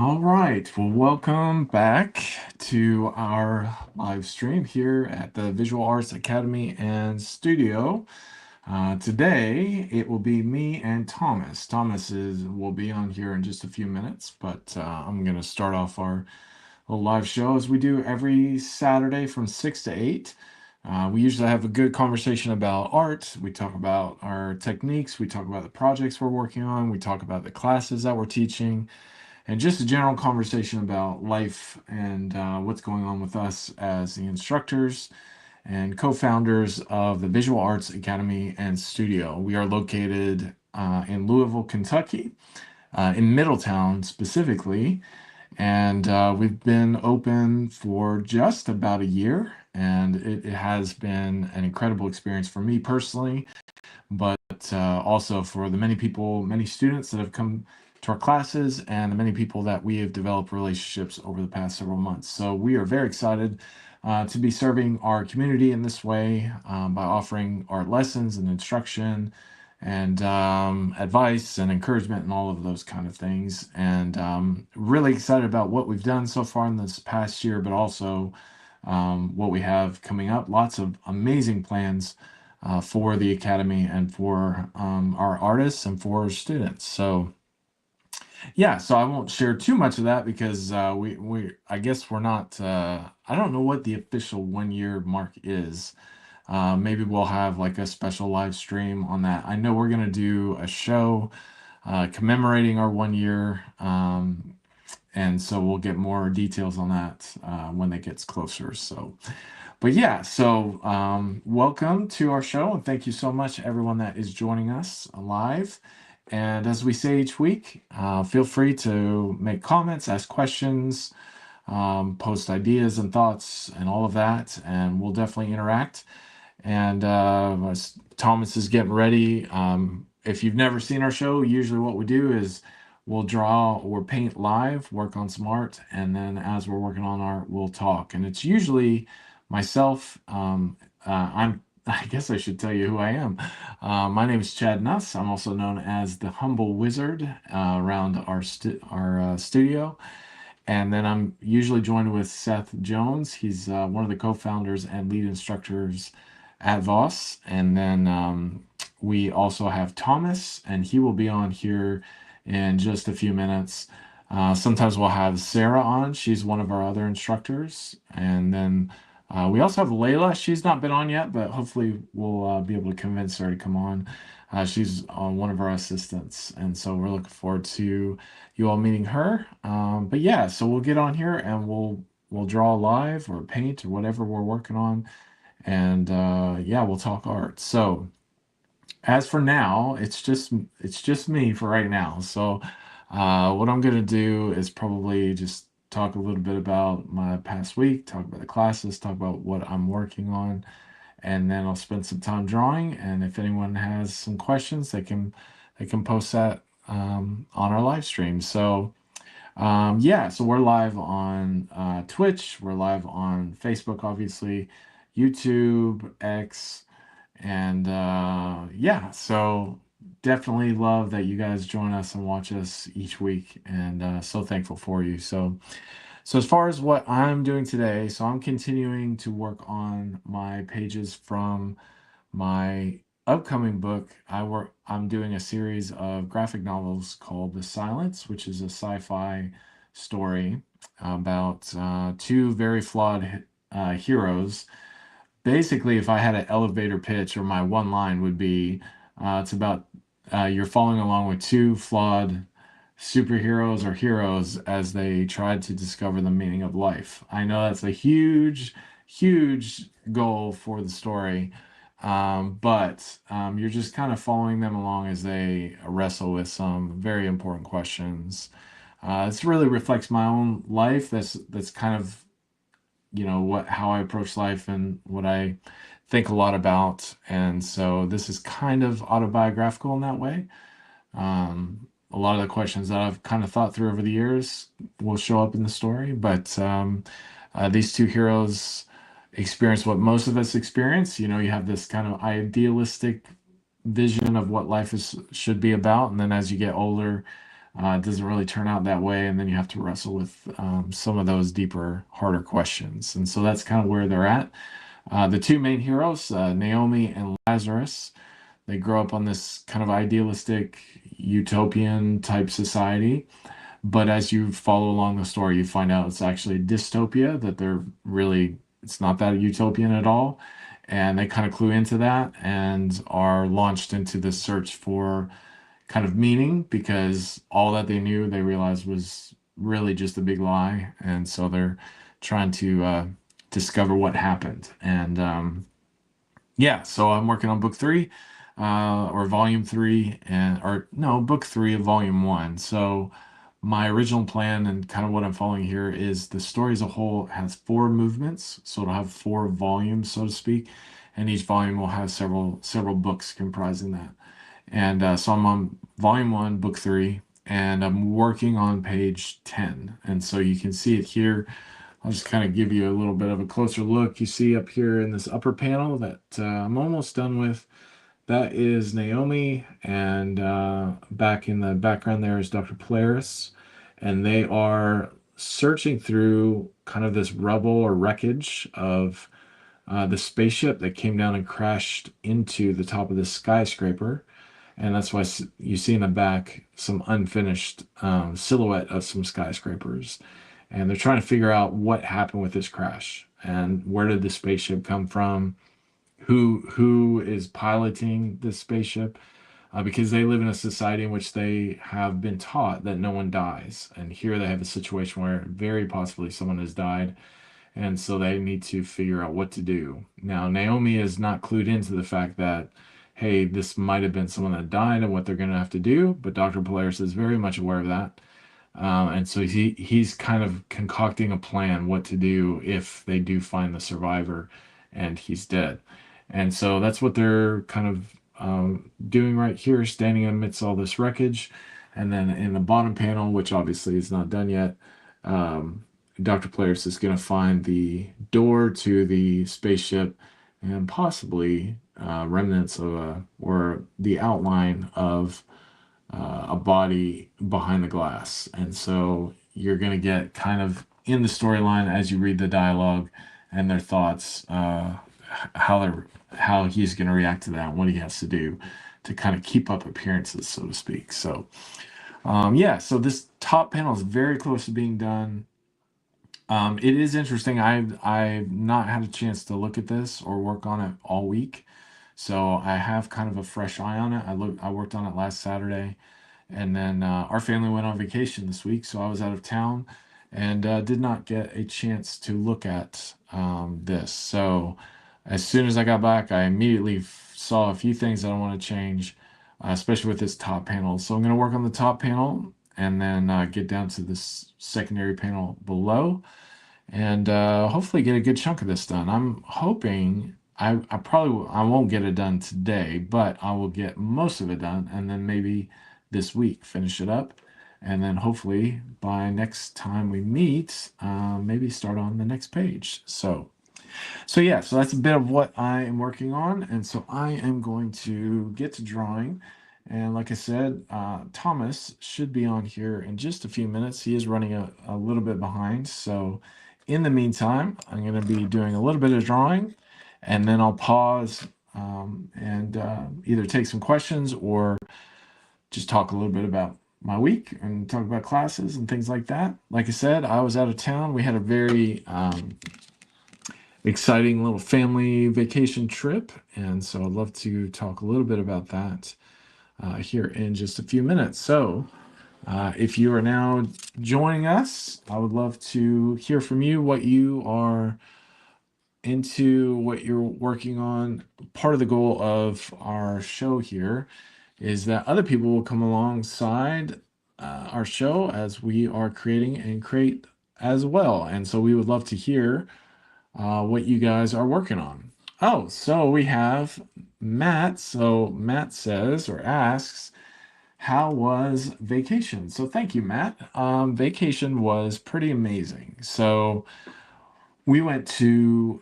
All right. Well, welcome back to our live stream here at the Visual Arts Academy and Studio. Today it will be me and Thomas. Will be on here in just a few minutes, but I'm going to start off our little live show as we do every Saturday from 6 to 8. We usually have a good conversation about art. We talk about our techniques. We talk about the projects we're working on. We talk about the classes that we're teaching and just a general conversation about life and what's going on with us as the instructors and co-founders of the Visual Arts Academy and Studio. We are located in Louisville, Kentucky, in Middletown specifically, and we've been open for just about a year, and it has been an incredible experience for me personally, but also for the many people, many students that have come to our classes and the many people that we have developed relationships over the past several months. So we are very excited to be serving our community in this way by offering art lessons and instruction and advice and encouragement and all of those kind of things. And really excited about what we've done so far in this past year, but also what we have coming up. Lots of amazing plans for the Academy and for our artists and for our students. So yeah, so I won't share too much of that because I guess we're not, I don't know what the official 1 year mark is. Maybe we'll have like a special live stream on that. I know we're going to do a show commemorating our 1 year. And so we'll get more details on that when it gets closer. So, but yeah, so welcome to our show, and thank you so much, everyone that is joining us live. And as we say each week, feel free to make comments, ask questions, post ideas and thoughts, and all of that, and we'll definitely interact. And as Thomas is getting ready, if you've never seen our show, usually what we do is we'll draw or paint live, work on some art, and then as we're working on art, we'll talk. And it's usually myself. I guess I should tell you who I am. My name is Chad Nuss. I'm also known as the Humble Wizard around our studio. And then I'm usually joined with Seth Jones. He's one of the co-founders and lead instructors at VAAS. And then we also have Thomas, and he will be on here in just a few minutes. Sometimes we'll have Sarah on. She's one of our other instructors. And then we also have Layla. She's not been on yet, but hopefully we'll be able to convince her to come on. She's one of our assistants. And so we're looking forward to you all meeting her. But yeah, so we'll get on here and we'll draw live or paint or whatever we're working on. And yeah, we'll talk art. So as for now, it's just me for right now. So what I'm gonna do is probably just talk a little bit about my past week, talk about the classes, talk about what I'm working on, and then I'll spend some time drawing. And if anyone has some questions, they can post that on our live stream. So yeah, so we're live on Twitch, we're live on Facebook, obviously, YouTube, X. And yeah, so definitely love that you guys join us and watch us each week, and so thankful for you. So as far as what I'm doing today, so I'm continuing to work on my pages from my upcoming book. I'm doing a series of graphic novels called The Silence, which is a sci-fi story about two very flawed heroes. Basically, if I had an elevator pitch, or my one line would be, it's about you're following along with two flawed superheroes or heroes as they tried to discover the meaning of life. I know that's a huge, huge goal for the story, but you're just kind of following them along as they wrestle with some very important questions. This really reflects my own life. That's kind of how I approach life and what I think a lot about. And so this is kind of autobiographical in that way. A lot of the questions that I've kind of thought through over the years will show up in the story, but these two heroes experience what most of us experience. You have this kind of idealistic vision of what life should be about, and then as you get older, It doesn't really turn out that way, and then you have to wrestle with some of those deeper, harder questions. And so that's kind of where they're at. The two main heroes, Naomi and Lazarus, they grow up on this kind of idealistic, utopian type society. But as you follow along the story, you find out it's actually a dystopia, that they're really, it's not that utopian at all. And they kind of clue into that and are launched into this search for kind of meaning, because all that they knew, they realized, was really just a big lie. And so they're trying to discover what happened. And yeah, so I'm working on book three, or volume three, and or no, book three of volume one. So my original plan and kind of what I'm following here is the story as a whole has four movements, so it'll have four volumes, so to speak, and each volume will have several books comprising that. And so I'm on volume one, book three, and I'm working on page 10. And so you can see it here. I'll just kind of give you a little bit of a closer look. You see up here in this upper panel that I'm almost done with. That is Naomi, and back in the background there is Dr. Polaris, and they are searching through kind of this rubble or wreckage of the spaceship that came down and crashed into the top of this skyscraper. And that's why you see in the back some unfinished silhouette of some skyscrapers. And they're trying to figure out what happened with this crash and where did the spaceship come from, who is piloting this spaceship, because they live in a society in which they have been taught that no one dies. And here they have a situation where very possibly someone has died, and so they need to figure out what to do. Now, Naomi is not clued into the fact that, hey, this might have been someone that died and what they're going to have to do, but Dr. Polaris is very much aware of that. And so he's kind of concocting a plan what to do if they do find the survivor and he's dead. And so that's what they're kind of doing right here, standing amidst all this wreckage. And then in the bottom panel, which obviously is not done yet, Dr. Polaris is going to find the door to the spaceship and possibly remnants of or the outline of a body behind the glass. And so you're going to get kind of in the storyline as you read the dialogue and their thoughts, how he's going to react to that and what he has to do to kind of keep up appearances, so to speak. So yeah, so this top panel is very close to being done. It is interesting. I've not had a chance to look at this or work on it all week, so I have kind of a fresh eye on it. I worked on it last Saturday, and then our family went on vacation this week, so I was out of town and did not get a chance to look at this. So as soon as I got back, I immediately saw a few things that I want to change, especially with this top panel. So I'm going to work on the top panel and then get down to this secondary panel below, and hopefully get a good chunk of this done. I'm hoping I won't get it done today, but I will get most of it done, and then maybe this week finish it up, and then hopefully by next time we meet, maybe start on the next page. So yeah, so that's a bit of what I am working on, and so I am going to get to drawing. And like I said, Thomas should be on here in just a few minutes. He is running a little bit behind. So in the meantime, I'm going to be doing a little bit of drawing, and then I'll pause and either take some questions or just talk a little bit about my week and talk about classes and things like that. Like I said, I was out of town. We had a very exciting little family vacation trip, and so I'd love to talk a little bit about that here in just a few minutes. So if you are now joining us, I would love to hear from you, what you are into, what you're working on. Part of the goal of our show here is that other people will come alongside our show as we are creating and create as well. And so we would love to hear what you guys are working on. Oh, so we have Matt. So Matt says or asks, how was vacation? So thank you, Matt. Vacation was pretty amazing. So we went to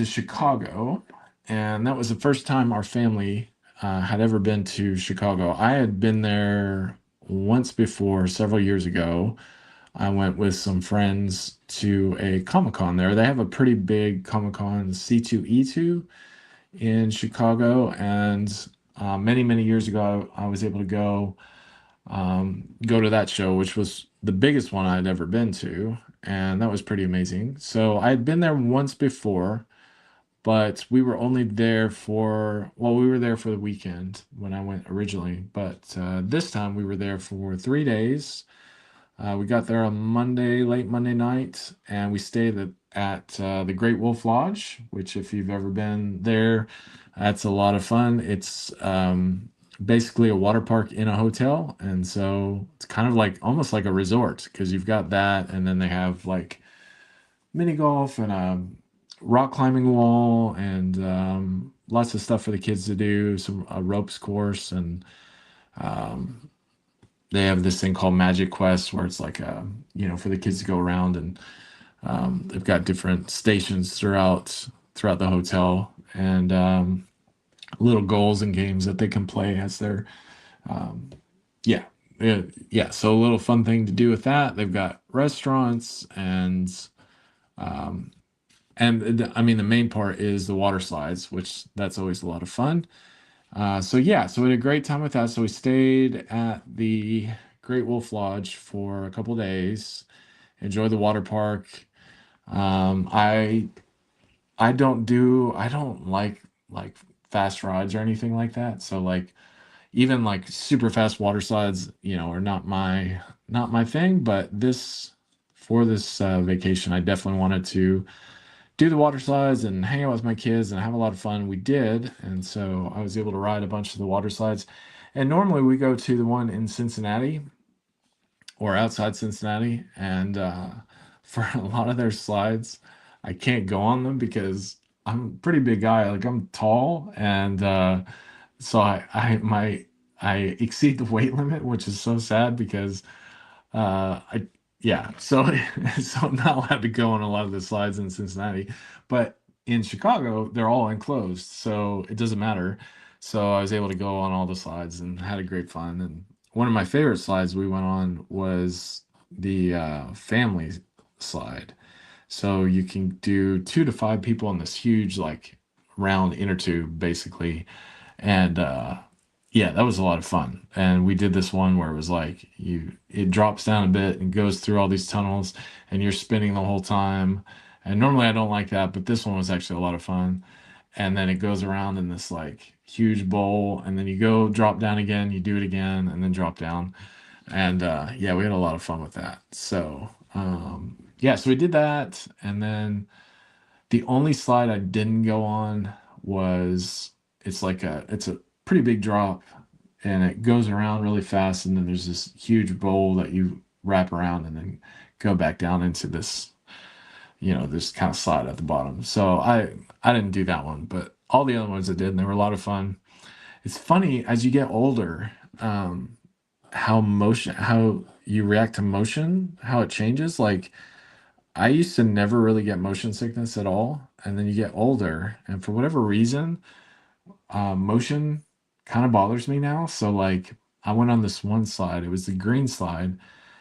Chicago, and that was the first time our family had ever been to Chicago. I had been there once before several years ago. I went with some friends to a Comic Con there. They have a pretty big Comic Con, C2E2 in Chicago, and many, many years ago, I was able to go to that show, which was the biggest one I'd ever been to, and that was pretty amazing. So I had been there once before, but we were only there for, well, we were there for the weekend when I went originally, but this time we were there for 3 days. We got there on Monday, late Monday night, and we stayed at the Great Wolf Lodge, which, if you've ever been there, that's a lot of fun. It's basically a water park in a hotel, and so it's kind of like almost like a resort because you've got that, and then they have like mini golf and a rock climbing wall and lots of stuff for the kids to do, some a ropes course, and um, they have this thing called Magic Quest where it's like for the kids to go around, and they've got different stations throughout the hotel, and little goals and games that they can play as they're um, yeah, yeah. So a little fun thing to do with that. They've got restaurants um, and I mean the main part is the water slides, which that's always a lot of fun. So yeah, so we had a great time with that. So we stayed at the Great Wolf Lodge for a couple days, enjoyed the water park. Um, I I don't like fast rides or anything like that. So like even like super fast water slides, are not my thing. But for this vacation, I definitely wanted to do the water slides and hang out with my kids and have a lot of fun. We did, and so I was able to ride a bunch of the water slides. And normally we go to the one in Cincinnati or outside Cincinnati, and for a lot of their slides, I can't go on them because I'm a pretty big guy. Like I'm tall, and so I exceed the weight limit, which is so sad because I yeah, so so I'm not allowed to go on a lot of the slides in Cincinnati, but in Chicago they're all enclosed, so it doesn't matter. So I was able to go on all the slides and had a great fun. And one of my favorite slides we went on was the family slide. So you can do 2 to 5 people on this huge like round inner tube, basically, and yeah, that was a lot of fun. And we did this one where it was like it drops down a bit and goes through all these tunnels, and you're spinning the whole time. And normally I don't like that, but this one was actually a lot of fun. And then it goes around in this like huge bowl, and then you go drop down again, you do it again, and then drop down. And yeah, we had a lot of fun with that. So yeah, so we did that, and then the only slide I didn't go on was it's a pretty big drop, and it goes around really fast, and then there's this huge bowl that you wrap around and then go back down into this kind of slide at the bottom. So I didn't do that one, but all the other ones I did, and they were a lot of fun. It's funny as you get older, how you react to motion, how it changes. Like I used to never really get motion sickness at all, and then you get older, and for whatever reason, motion kind of bothers me now. So like I went on this one slide, it was the green slide,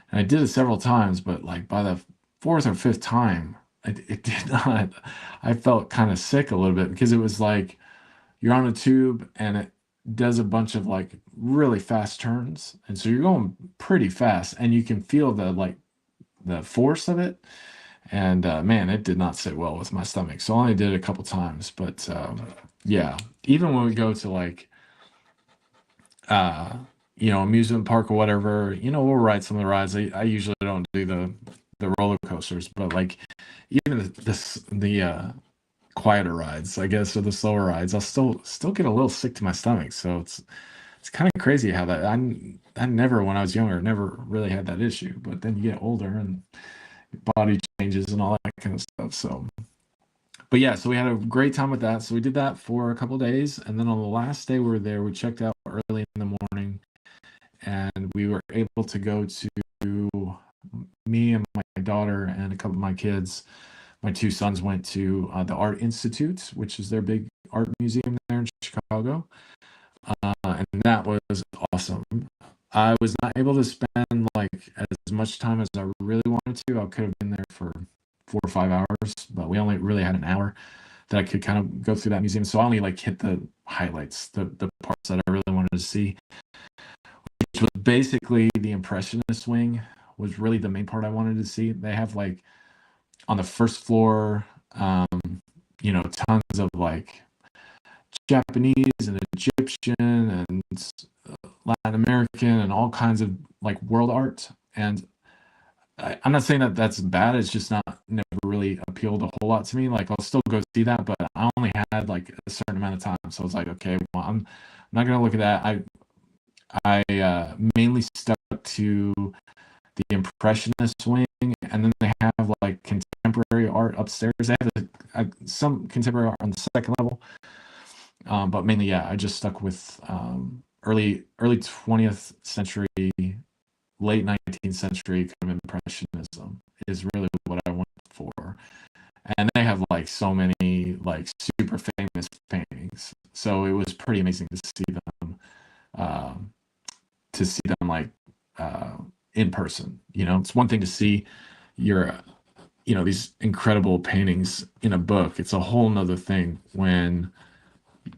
and I did it several times, but like by the fourth or fifth time, it did not. I felt kind of sick a little bit because it was like you're on a tube and it does a bunch of like really fast turns, and so you're going pretty fast, and you can feel the force of it. And man, it did not sit well with my stomach. So I only did it a couple times, but yeah, even when we go to like uh, amusement park or whatever, we'll ride some of the rides. I usually don't do the roller coasters, but like even the quieter rides, I guess, or the slower rides, I'll still get a little sick to my stomach. So it's kind of crazy how that I never, when I was younger, never really had that issue, but then you get older and your body changes and all that kind of stuff. So, but yeah, so we had a great time with that. So we did that for a couple days, and then on the last day we were there, we checked out early in the morning, and we were able to go to me and my daughter and a couple of my kids. My 2 sons went to the Art Institute, which is their big art museum there in Chicago, and that was awesome. I was not able to spend like as much time as I really wanted to. I could have been there for 4 or 5 hours, but we only really had an hour that I could kind of go through that museum. So I only like hit the highlights, the parts that I really wanted to see, which was basically the Impressionist wing was really the main part I wanted to see. They have like on the first floor, tons of like Japanese and Egyptian and Latin American and all kinds of like world art. And I'm not saying that that's bad. It's just not never really appealed a whole lot to me. Like I'll still go see that, but I only had like a certain amount of time, so I was like, okay, well, I'm not gonna look at that. I mainly stuck to the Impressionist wing, and then they have like contemporary art upstairs. They have some contemporary art on the second level, but mainly, yeah, I just stuck with early 20th century, late 19th century kind of impressionism is really what I went for. And they have like so many like super famous paintings, so it was pretty amazing um, to see them like uh, in person. It's one thing to see your these incredible paintings in a book. It's a whole nother thing when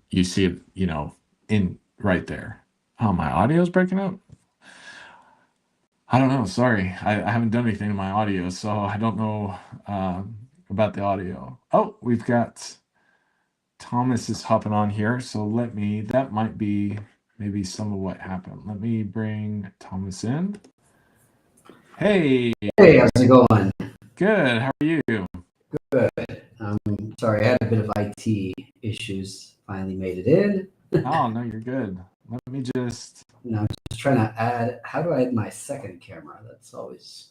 you see it, in right there. Oh, my audio's breaking up. I don't know. Sorry, I haven't done anything to my audio, so I don't know about the audio. Oh, we've got Thomas is hopping on here, so that might be maybe some of what happened. Let me bring Thomas in. Hey, Hey, how's it going? good. How are you? Good. Sorry, I had a bit of IT issues. Finally made it in. Oh, no, you're good. Let me just. And I'm just trying to add. How do I add my second camera? That's always.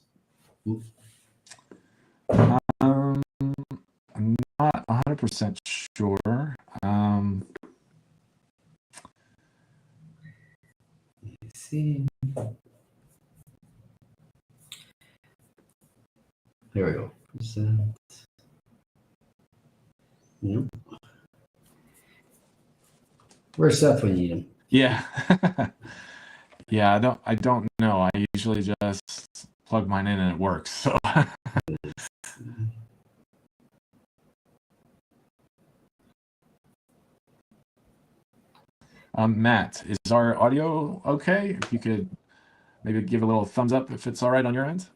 I'm not 100% sure. Let's see. There we go. Present. Nope. Where's Seth when you need him? Yeah. Yeah, I don't know. I usually just plug mine in and it works. So Matt, is our audio okay? If you could maybe give a little thumbs up if it's all right on your end.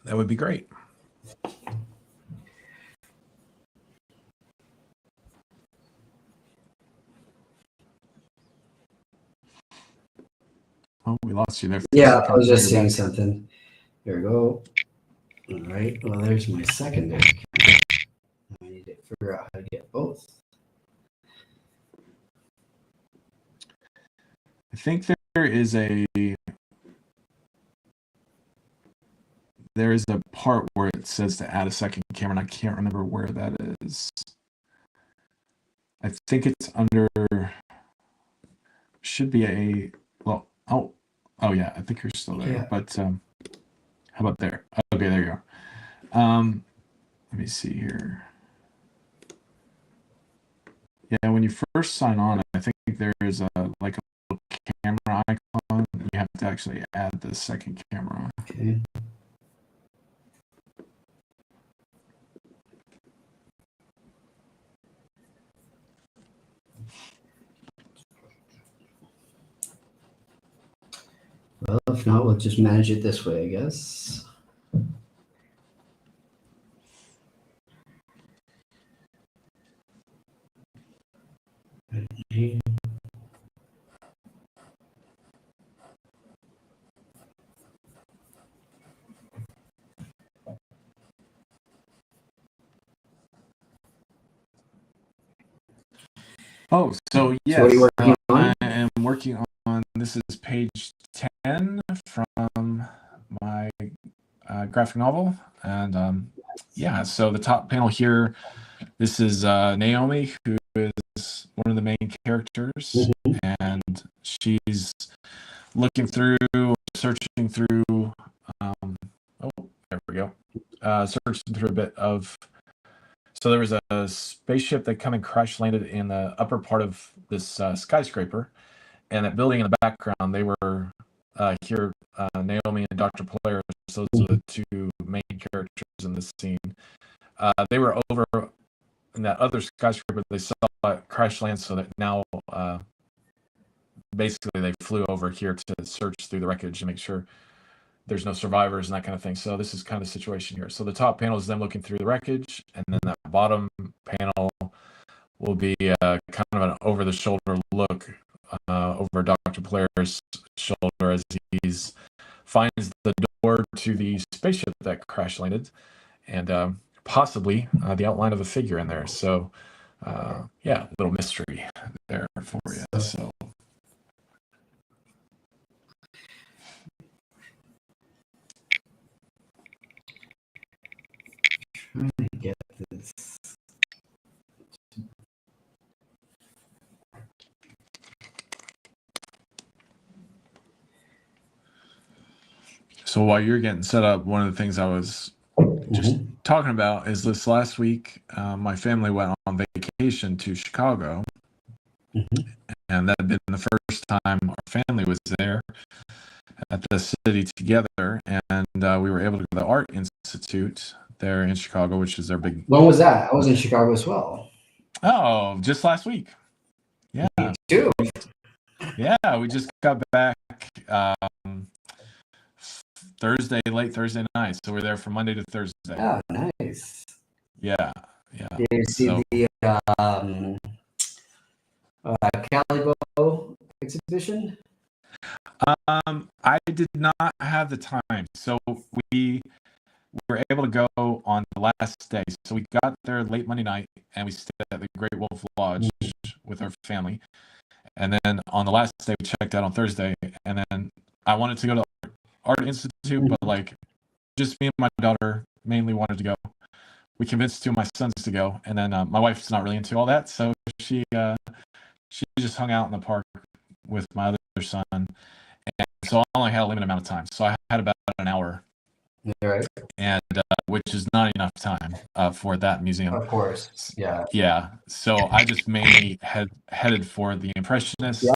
That would be great. Oh, we lost you there. Yeah, I was just saying something. There we go. All right. Well, there's my secondary camera. I need to figure out how to get both. I think there is a part where it says to add a second camera, and I can't remember where that is. I think it's under. Should be oh yeah, I think you're still there. Yeah. But how about there? Okay, there you are. Let me see here. Yeah, when you first sign on, I think there is a camera icon. You have to actually add the second camera. Okay. Well, if not, we'll just manage it this way, I guess. Oh, so yes, so what are you working on? I am working on, this is page 10 from my graphic novel. And yeah, so the top panel here, this is Naomi, who is one of the main characters, and she's looking through, searching through, oh, there we go, searching through a bit of. So there was a spaceship that kind of crash landed in the upper part of this skyscraper, and that building in the background, they were here, Naomi and Dr. Polaris, those are the two main characters in this scene. They were over in that other skyscraper. They saw it crash land, so that now basically they flew over here to search through the wreckage and make sure there's no survivors and that kind of thing. So this is kind of the situation here. So the top panel is them looking through the wreckage, and then that bottom panel will be kind of an over-the-shoulder look over Dr. Polaris' shoulder as he finds the door to the spaceship that crash landed, and possibly the outline of a figure in there. So yeah, a little mystery there for you. So trying to get this. So while you're getting set up, one of the things I was just talking about is this last week, my family went on vacation to Chicago, and that had been the first time our family was there at the city together, and we were able to go to the Art Institute there in Chicago, which is their big... When was that? I was in Chicago as well. Oh, just last week. Yeah. Me too. Yeah, we just got back late Thursday night. So we're there from Monday to Thursday. Oh, nice. Yeah. Did you see the Calibo exhibition? I did not have the time. So we were able to go on the last day. So we got there late Monday night, and we stayed at the Great Wolf Lodge with our family. And then on the last day, we checked out on Thursday. And then I wanted to go to Art Institute, but like just me and my daughter mainly wanted to go. We convinced two of my sons to go, and then my wife's not really into all that, so she just hung out in the park with my other son, and so I only had a limited amount of time. So I had about an hour, right? And which is not enough time for that museum. Of course, yeah. Yeah. So I just mainly headed for the Impressionist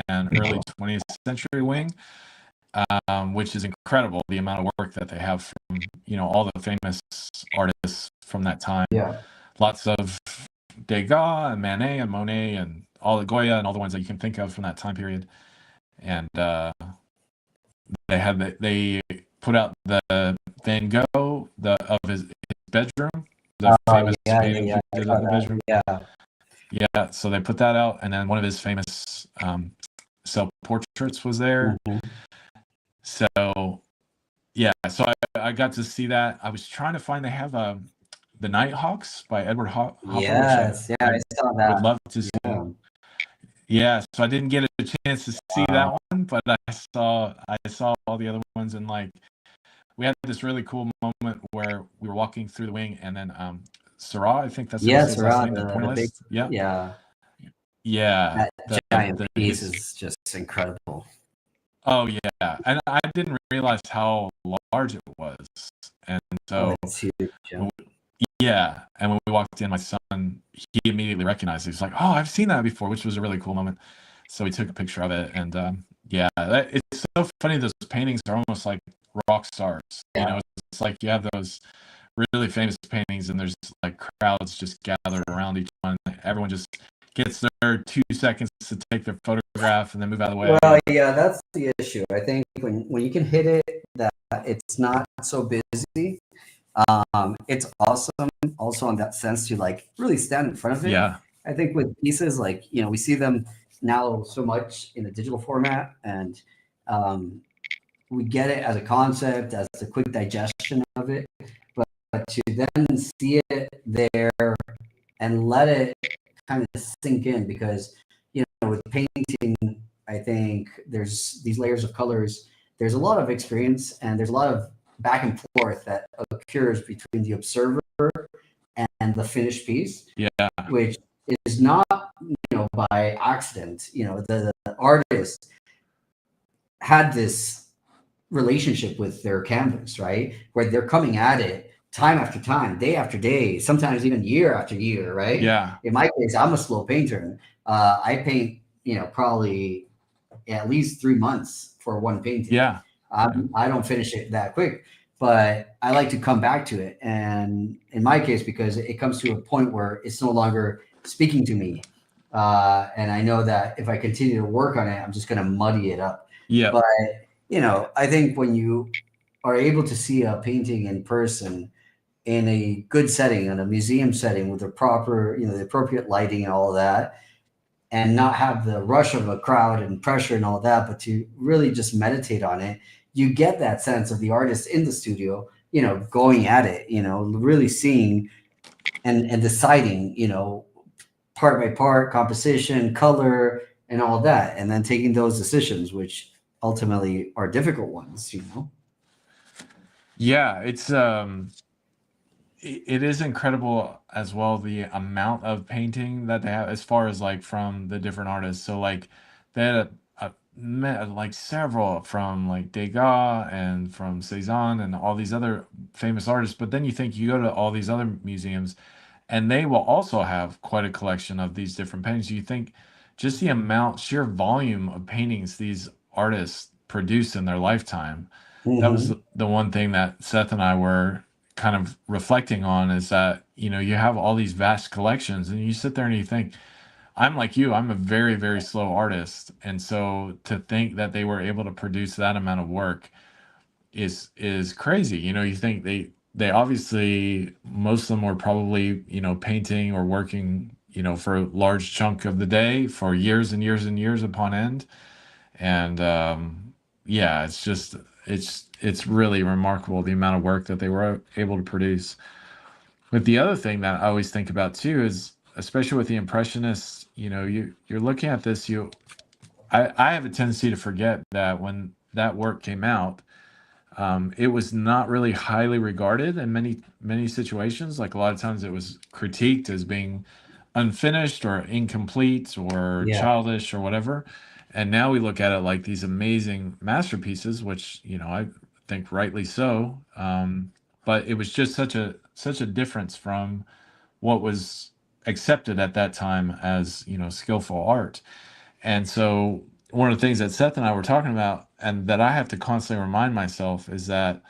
and early 20th century wing. Which is incredible, the amount of work that they have from, all the famous artists from that time. Yeah. Lots of Degas and Manet and Monet and all the Goya and all the ones that you can think of from that time period. And they put out the Van Gogh of his bedroom, the famous painting he did in the bedroom. Yeah. So they put that out, and then one of his famous self-portraits was there. So, yeah, so I got to see that. I was trying to find, they have the Nighthawks by Edward Hopper. Yes, I saw that. Would love to see. Yeah, so I didn't get a chance to see that one, but I saw all the other ones, and like we had this really cool moment where we were walking through the wing, and then Seurat, I think that's his last name, the pointillist. Yeah. That giant piece is just incredible. Oh yeah, and I didn't realize how large it was, and so it's huge. Yeah, and when we walked in, my son, he immediately recognized it. He's like, "Oh, I've seen that before," which was a really cool moment. So we took a picture of it, and it's so funny. Those paintings are almost like rock stars. It's like you have those really famous paintings, and there's like crowds just gathered around each one. Everyone just gets their 2 seconds to take their photograph and then move out of the way. Well, yeah, that's the issue. I think when you can hit it, that it's not so busy. It's awesome also in that sense to like really stand in front of it. Yeah. I think with pieces like, we see them now so much in the digital format, and we get it as a concept, as a quick digestion of it, but to then see it there and let it kind of sink in, because with painting, I think there's these layers of colors, there's a lot of experience, and there's a lot of back and forth that occurs between the observer and the finished piece, which is not by accident. The artist had this relationship with their canvas, right, where they're coming at it time after time, day after day, sometimes even year after year, right? Yeah. In my case, I'm a slow painter. I paint, probably at least 3 months for one painting. Yeah. Yeah. I don't finish it that quick, but I like to come back to it. And in my case, because it comes to a point where it's no longer speaking to me, and I know that if I continue to work on it, I'm just going to muddy it up. Yeah. But I think when you are able to see a painting in person in a good setting, in a museum setting with the proper, the appropriate lighting and all of that, and not have the rush of a crowd and pressure and all that, but to really just meditate on it, you get that sense of the artist in the studio, going at it, really seeing and deciding, part by part, composition, color, and all that, and then taking those decisions, which ultimately are difficult ones. Yeah, it is incredible as well, the amount of painting that they have as far as like from the different artists. So like they had like several from like Degas and from Cezanne and all these other famous artists. But then you think you go to all these other museums and they will also have quite a collection of these different paintings. You think just the amount, sheer volume of paintings these artists produce in their lifetime. That was Hmm. the one thing that Seth and I were kind of reflecting on, is that, you have all these vast collections and you sit there and you think, I'm like you, I'm a very, very slow artist. And so to think that they were able to produce that amount of work is crazy. You think they obviously, most of them were probably, painting or working, for a large chunk of the day for years and years and years upon end. And yeah, it's really remarkable the amount of work that they were able to produce. But the other thing that I always think about too is, especially with the impressionists, you're looking at this, I have a tendency to forget that when that work came out, it was not really highly regarded in many, many situations. Like a lot of times it was critiqued as being unfinished or incomplete or Yeah. childish or whatever. And now we look at it like these amazing masterpieces, which, I think rightly so. But it was just such a difference from what was accepted at that time as, skillful art. And so one of the things that Seth and I were talking about, and that I have to constantly remind myself, is that,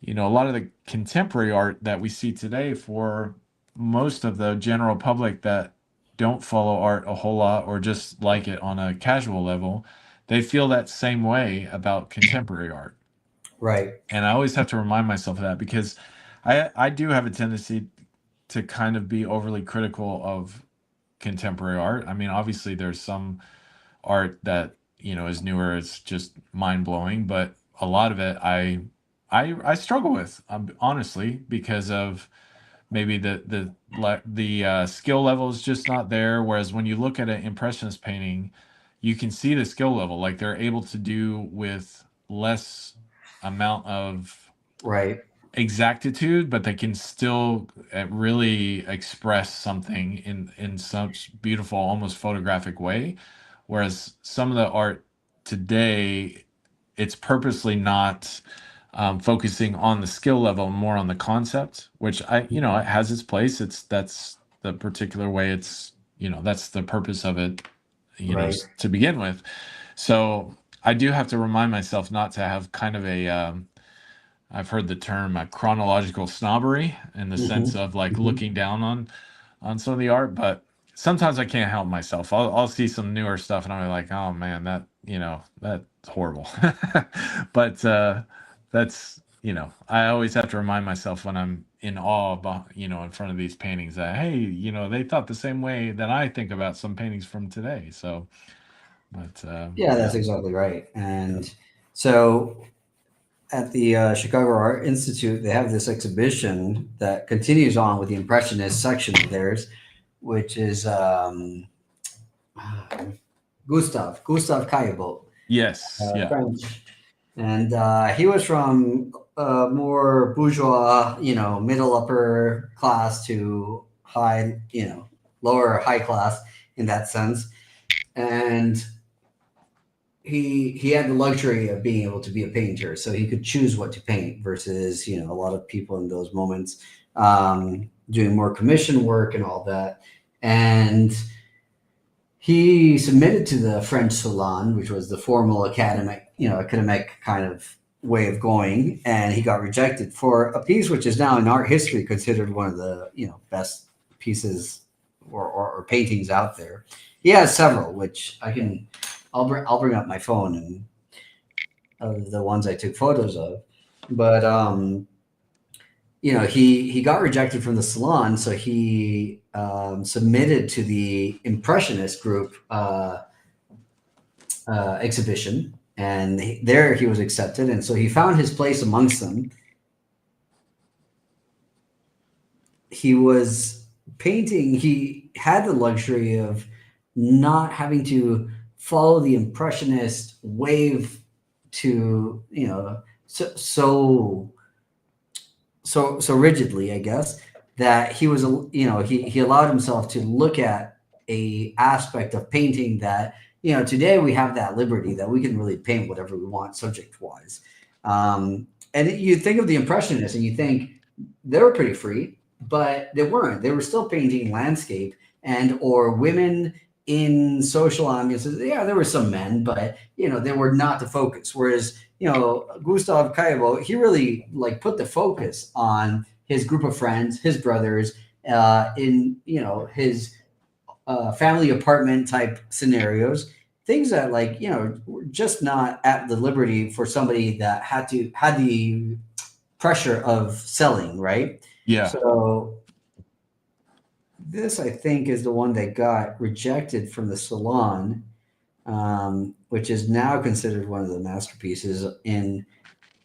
a lot of the contemporary art that we see today, for most of the general public that don't follow art a whole lot or just like it on a casual level, they feel that same way about contemporary art. Right. And I always have to remind myself of that, because I do have a tendency to kind of be overly critical of contemporary art. I mean, obviously there's some art that, is newer, it's just mind-blowing, but a lot of it I struggle with, honestly, because of maybe the skill level is just not there. Whereas when you look at an impressionist painting, you can see the skill level, like they're able to do with less amount of Right. exactitude, but they can still really express something in such beautiful, almost photographic way. Whereas some of the art today, it's purposely not focusing on the skill level, more on the concept, which it has its place. That's the particular way it's, that's the purpose of it, Right. to begin with. So I do have to remind myself not to have kind of I've heard the term chronological snobbery, in the sense Hmm. of like Hmm. looking down on some of the art. But sometimes I can't help myself. I'll see some newer stuff and I'm like, oh man, that's horrible. But that's, I always have to remind myself when I'm in awe, in front of these paintings, that hey, they thought the same way that I think about some paintings from today. So, but Yeah, that's yeah, exactly right. yeah, And so at the Chicago Art Institute, they have this exhibition that continues on with the Impressionist section of theirs, which is Gustav Caillebotte, yes, yeah, French, and he was from more bourgeois, middle upper class to high, lower high class in that sense, and he had the luxury of being able to be a painter, so he could choose what to paint versus a lot of people in those moments doing more commission work and all that. And he submitted to the French Salon, which was the formal academic kind of way of going, and he got rejected for a piece which is now in art history considered one of the best pieces or paintings out there. He has several, which I'll bring up my phone and the ones I took photos of, but he got rejected from the salon, so he submitted to the Impressionist group exhibition, and there he was accepted, and so he found his place amongst them. He was painting. He had the luxury of not having to follow the Impressionist wave to so rigidly, I guess, that he was he allowed himself to look at a aspect of painting that today we have that liberty that we can really paint whatever we want subject wise. And you think of the Impressionists and you think they were pretty free, but they weren't. They were still painting landscape and or women in social ambiances. Yeah, there were some men, but they were not the focus. Whereas Gustav Kaibo, he really put the focus on his group of friends, his brothers, in his family apartment type scenarios, things that were just not at the liberty for somebody that had the pressure of selling, right? Yeah. So this, I think, is the one that got rejected from the salon, which is now considered one of the masterpieces in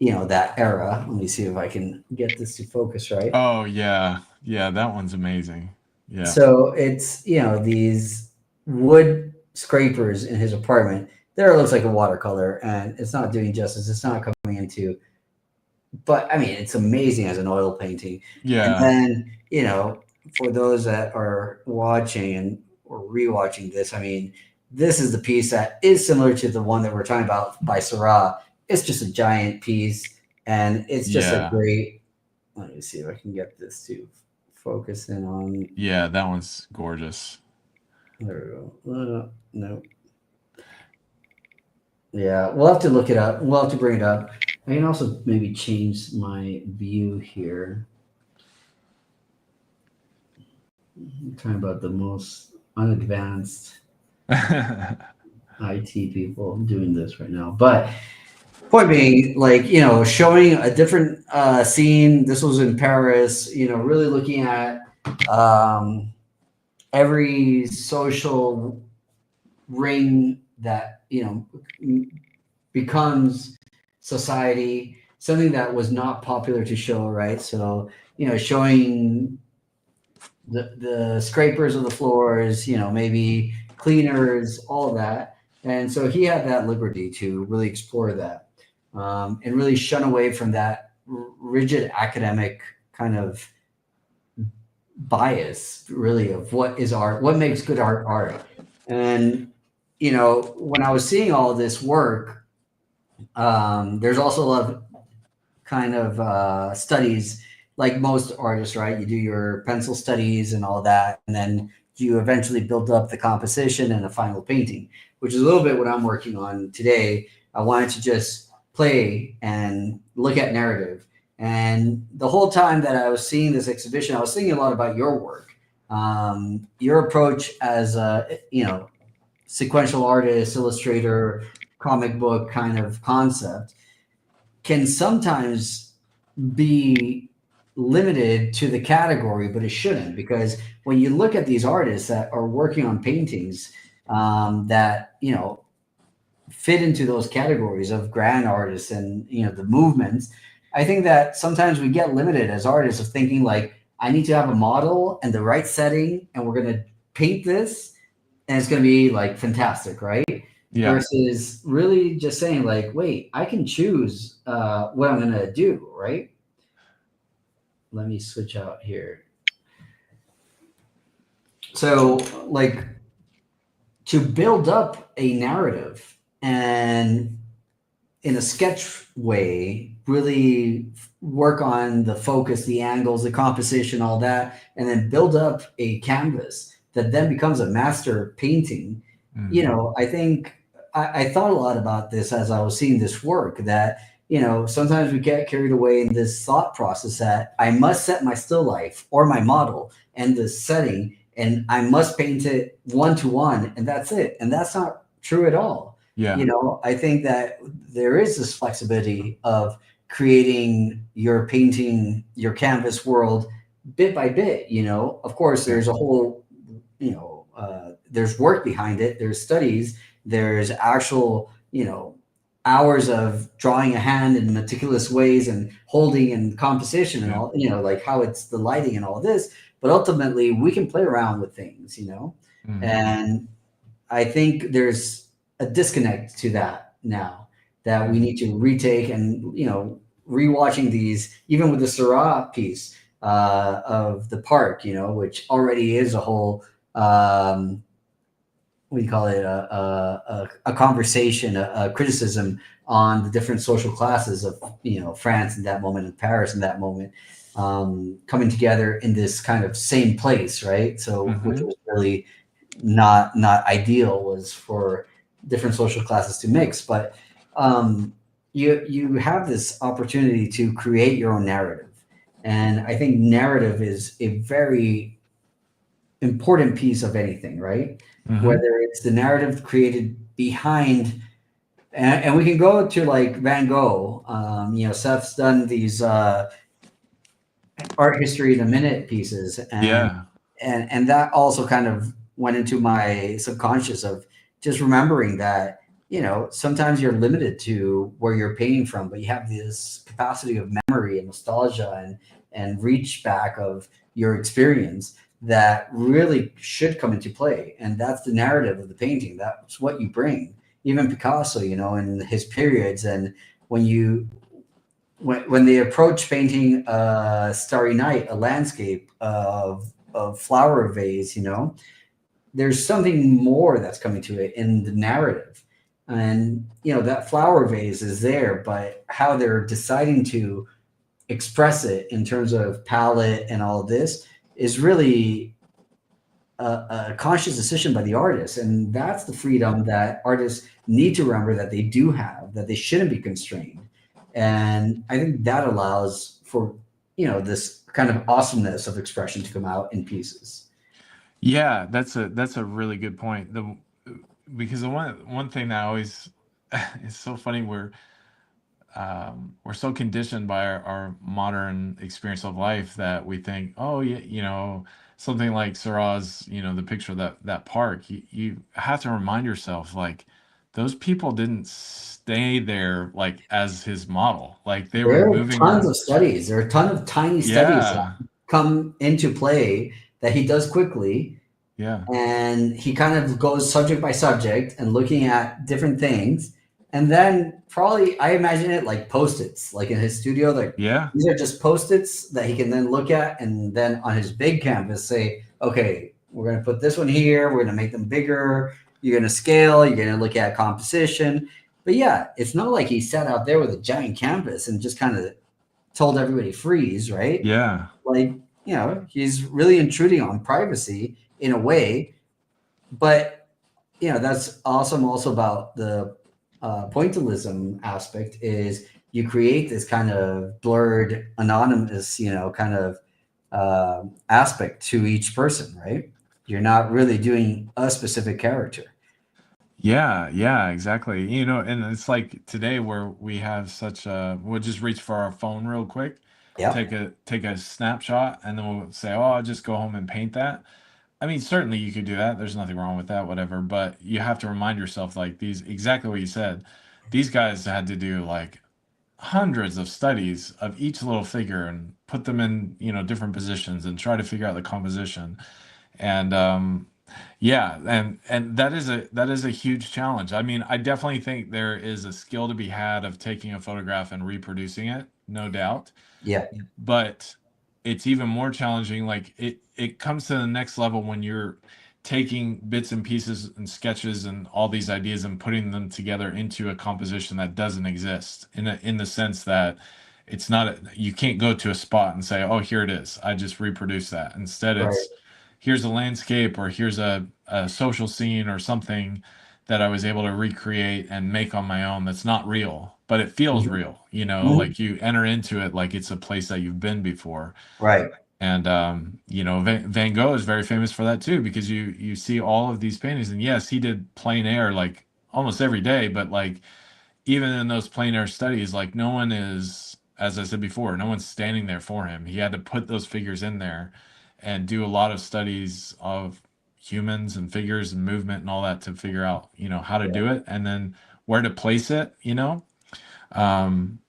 that era. Let me see if I can get this to focus right. Oh yeah. Yeah, that one's amazing. Yeah. So it's these wood scrapers in his apartment. There it looks like a watercolor, and it's not doing justice. It's not coming into, but I mean, it's amazing as an oil painting. And Yeah. then for those that are watching and or rewatching this, I mean, this is the piece that is similar to the one that we're talking about by Seurat. It's just a giant piece, and it's just a Yeah. great. Let me see if I can get this to focus in on. Yeah, that one's gorgeous. There we go. No. Yeah, we'll have to look it up. We'll have to bring it up. I can also maybe change my view here. I'm talking about the most unadvanced IT people doing this right now. But point being, showing a different scene. This was in Paris. Really looking at every social ring that becomes society, something that was not popular to show, right? So showing the scrapers of the floors, maybe cleaners, all of that. And so he had that liberty to really explore that, and really shun away from that rigid academic kind of bias, really, of what is art, what makes good art. And when I was seeing all this work, there's also a lot of kind of studies, like most artists, right? You do your pencil studies and all that, and then you eventually build up the composition and a final painting, which is a little bit what I'm working on today. I wanted to just play and look at narrative. And the whole time that I was seeing this exhibition, I was thinking a lot about your work, your approach as a, sequential artist, illustrator, comic book kind of concept can sometimes be limited to the category, but it shouldn't, because when you look at these artists that are working on paintings that fit into those categories of grand artists and the movements, I think that sometimes we get limited as artists of thinking like, I need to have a model and the right setting, and we're going to paint this, and it's going to be like fantastic, right? Yeah. Versus really just saying like, wait, I can choose what I'm going to do, right? Let me switch out here. So to build up a narrative and in a sketch way, really work on the focus, the angles, the composition, all that, and then build up a canvas that then becomes a master painting. Hmm. I think I thought a lot about this as I was seeing this work, that, sometimes we get carried away in this thought process that I must set my still life or my model and the setting, and I must paint it one to one, and that's it. And that's not true at all. Yeah. I think that there is this flexibility of creating your painting, your canvas world bit by bit. Of course, Yeah. there's a whole, there's work behind it. There's studies. There's actual, hours of drawing a hand in meticulous ways and holding and composition and Yeah. all, like how it's the lighting and all this. But ultimately, we can play around with things, Hmm. and I think there's a disconnect to that now that we Hmm. need to retake, and rewatching these, even with the Syrah piece of the park, which already is a whole, what do you call it, a conversation, a criticism on the different social classes of France in that moment and Paris in that moment, coming together in this kind of same place, right? So, which Hmm. was really not ideal, was for different social classes to mix. But you have this opportunity to create your own narrative, and I think narrative is a very important piece of anything, right? Hmm. Whether it's the narrative created behind, and we can go to like Van Gogh. Seth's done these art history in a minute pieces, and Yeah. and that also kind of went into my subconscious of just remembering that sometimes you're limited to where you're painting from, but you have this capacity of memory and nostalgia and reach back of your experience that really should come into play, and that's the narrative of the painting. That's what you bring. Even Picasso, in his periods, and when you when they approach painting a starry night, a landscape of flower vase, there's something more that's coming to it in the narrative. And that flower vase is there, but how they're deciding to express it in terms of palette and all of this is really a conscious decision by the artist. And that's the freedom that artists need to remember that they do have, that they shouldn't be constrained. And I think that allows for this kind of awesomeness of expression to come out in pieces. Yeah, that's a really good point. The Because the one thing that I always it's so funny, we're so conditioned by our modern experience of life that we think, oh yeah, something like Seurat's, the picture of that park. You have to remind yourself, like, those people didn't stay there like as his model. Like they were There are moving tons around. of studies. There are a ton of tiny studies that Yeah, come into play that he does quickly, yeah, and he kind of goes subject by subject and looking at different things, and then probably I imagine it like post-its, like in his studio, like yeah, these are just post-its that he can then look at, and then on his big canvas say, okay, we're going to put this one here, we're going to make them bigger, you're going to scale, you're going to look at composition. But yeah, it's not like he sat out there with a giant canvas and just kind of told everybody freeze, right? yeah. Like, he's really intruding on privacy in a way. But that's awesome also about the pointillism aspect, is you create this kind of blurred anonymous kind of aspect to each person, right? You're not really doing a specific character. Yeah, yeah, exactly. And it's like today where we have such a, we'll just reach for our phone real quick, Yeah, take a snapshot, and then we'll say, "Oh, I'll just go home and paint that." I mean, certainly you could do that. There's nothing wrong with that, whatever. But you have to remind yourself, like, these, exactly what you said. These guys had to do like hundreds of studies of each little figure and put them in, different positions and try to figure out the composition. And yeah, and that is a huge challenge. I mean, I definitely think there is a skill to be had of taking a photograph and reproducing it, no doubt. yeah, But it's even more challenging. Like it comes to the next level when you're taking bits and pieces and sketches and all these ideas and putting them together into a composition that doesn't exist, in the sense that you can't go to a spot and say, "Oh, here it is. I just reproduce that." Instead, right. here's a landscape or here's a social scene or something that I was able to recreate and make on my own that's not real, but it feels Mhm. real, you know, Mhm. like you enter into it like it's a place that you've been before. Right. And you know, Van Gogh is very famous for that too, because you see all of these paintings, and yes, he did plein air like almost every day, but like even in those plein air studies, like no one is, as I said before, no one's standing there for him. He had to put those figures in there and do a lot of studies of humans and figures and movement and all that to figure out, you know, how to Yeah. do it and then where to place it, you know.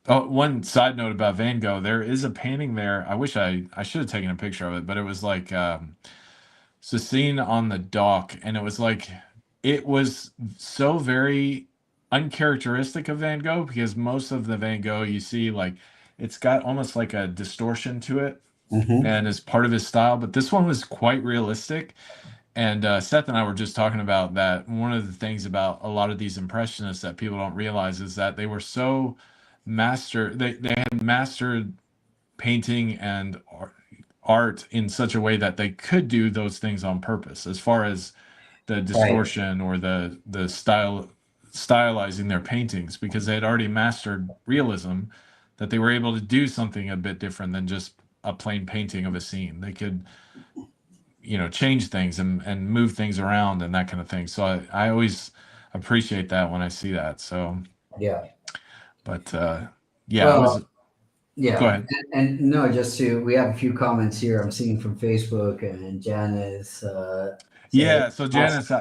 Oh, one side note about Van Gogh, there is a painting there. I wish I should have taken a picture of it, but it was like it's a scene on the dock, and it was like it was so very uncharacteristic of Van Gogh because most of the Van Gogh you see like it's got almost like a distortion to it Hmm. and is part of his style, but this one was quite realistic. And Seth and I were just talking about that. One of the things about a lot of these impressionists that people don't realize is that they were so they had mastered painting and art in such a way that they could do those things on purpose as far as the Right. distortion or the stylizing their paintings because they had already mastered realism that they were able to do something a bit different than just a plain painting of a scene. They could, you know, change things and move things around and that kind of thing. So I always appreciate that when I see that. So, Yeah. but yeah, I was, Well, go yeah. ahead. And no, just to, we have a few comments here I'm seeing from Facebook, and Janice say, Yeah, so Janice,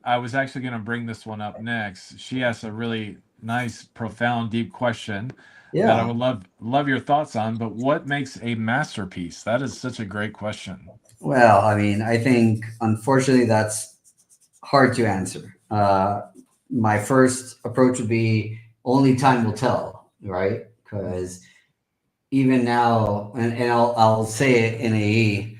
I was actually going to bring this one up next. She asked a really nice, profound, deep question that I yeah. would love your thoughts on. But what makes a masterpiece? That is such a great question. Well, I mean, I think unfortunately that's hard to answer. My first approach would be only time will tell, right? Mhm. Because even now, and I'll say it in a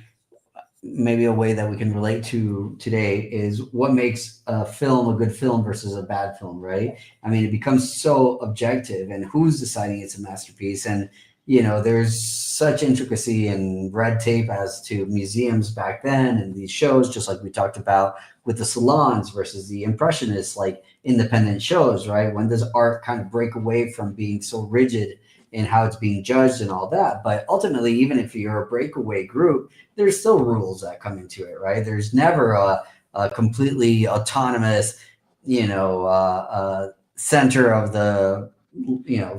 maybe a way that we can relate to today is what makes a film a good film versus a bad film, right? I mean, it becomes so objective, and who's deciding it's a masterpiece? And there's such intricacy and red tape as to museums back then and these shows, just like we talked about with the salons versus the impressionists, like independent shows, right? When does art kind of break away from being so rigid in how it's being judged and all that? But ultimately, even if you're a breakaway group, there's still rules that come into it, right? There's never a completely autonomous, center of the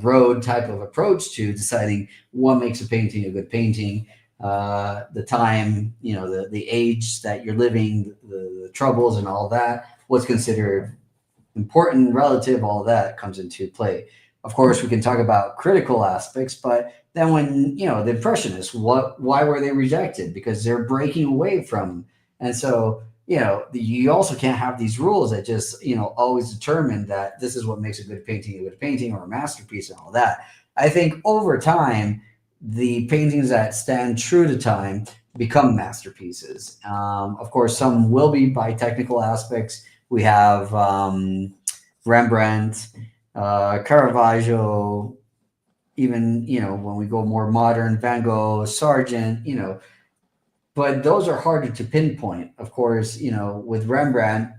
road type of approach to deciding what makes a painting a good painting. The time, the age that you're living, the troubles and all that, what's considered important, relative, all of that comes into play. Of course, we can talk about critical aspects, but then when the impressionists, why were they rejected? Because they're breaking away from, and so you also can't have these rules that just always determine that this is what makes a good painting or a masterpiece and all that. I think over time, the paintings that stand true to time become masterpieces. Of course, some will be by technical aspects. We have Rembrandt, Caravaggio, even when we go more modern, Van Gogh, Sargent, but those are harder to pinpoint. Of course, with Rembrandt,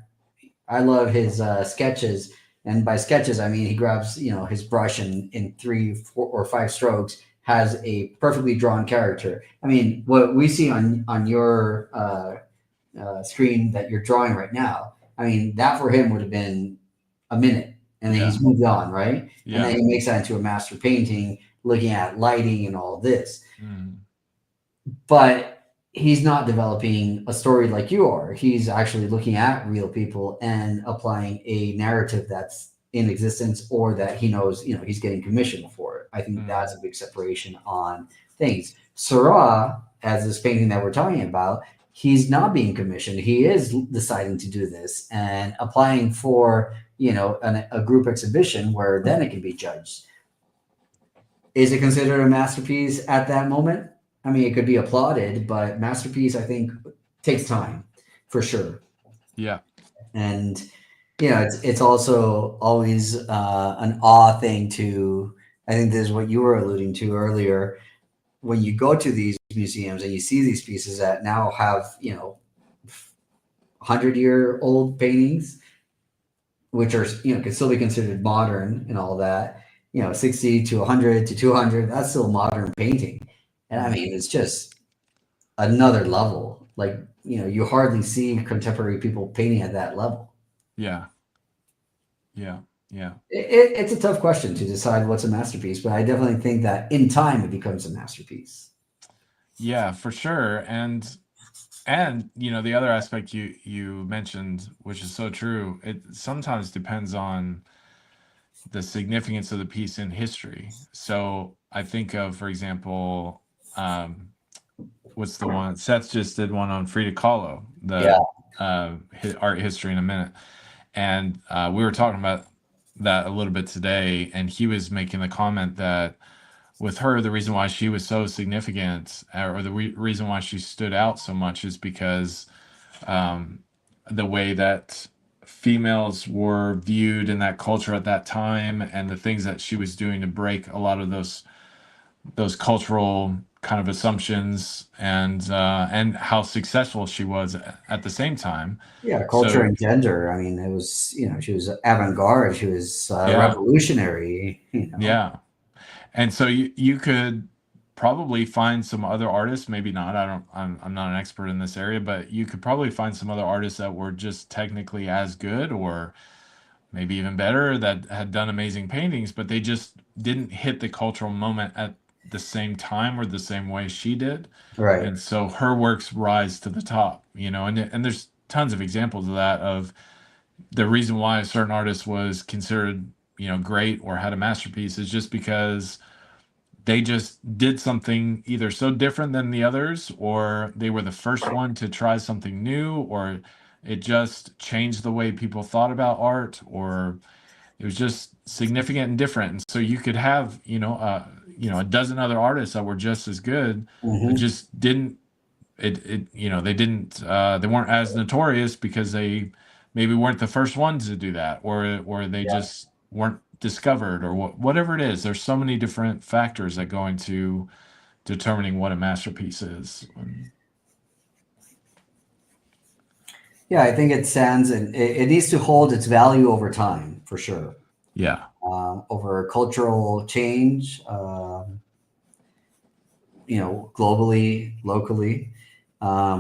I love his sketches, and by sketches I mean he grabs his brush and in three, four, or five strokes has a perfectly drawn character. I mean, what we see on your screen that you're drawing right now, I mean, that for him would have been a minute, and then Yeah, he's moved on, right? And then yeah, he makes that into a master painting, looking at lighting and all this. mm, But he's not developing a story like you are. He's actually looking at real people and applying a narrative that's in existence, or that he knows, he's getting commissioned for it. I think that's mm, a big separation on things. Seurat, as this painting that we're talking about, he's not being commissioned. He is deciding to do this and applying for, a group exhibition where then it can be judged. Is it considered a masterpiece at that moment? I mean, it could be applauded, but masterpiece, I think, takes time for sure. yeah, And it's also always an awe thing to. I think this is what you were alluding to earlier. When you go to these museums and you see these pieces that now have 100-year-old paintings, which are, can still be considered modern and all that. 60 to 100 to 200, that's still modern painting. And I Mm. mean, it's just another level. Like, you hardly see contemporary people painting at that level. Yeah, yeah, yeah, It's a tough question to decide what's a masterpiece, but I definitely think that in time it becomes a masterpiece. yeah, for sure. And the other aspect you mentioned, which is so true, it sometimes depends on the significance of the piece in history. So I think of, for example, um, what's the one? Seth just did one on Frida Kahlo, Yeah, the art history in a minute, and we were talking about that a little bit today, and he was making the comment that with her, the reason why she was so significant, or the reason why she stood out so much, is because um, the way that females were viewed in that culture at that time, and the things that she was doing to break a lot of those cultural kind of assumptions, and how successful she was at the same time. yeah, culture So and gender. I mean, it was, she was avant-garde, she was yeah, revolutionary. yeah. And so you could probably find some other artists, maybe not. I'm not an expert in this area, but you could probably find some other artists that were just technically as good, or maybe even better, that had done amazing paintings, but they just didn't hit the cultural moment at the same time or the same way she did. Right. And so her works rise to the top, and there's tons of examples of that, of the reason why a certain artist was considered, great or had a masterpiece, is just because they just did something either so different than the others, or they were the first one to try something new, or it just changed the way people thought about art, or it was just significant and different. And so you could have, a dozen other artists that were just as good, but Hmm. just didn't they didn't they weren't as notorious because they maybe weren't the first ones to do that, or they Yeah. just weren't discovered, or whatever it is. There's so many different factors that go into determining what a masterpiece is. Yeah, I think it stands and it needs to hold its value over time for sure. Yeah. Over cultural change, globally, locally,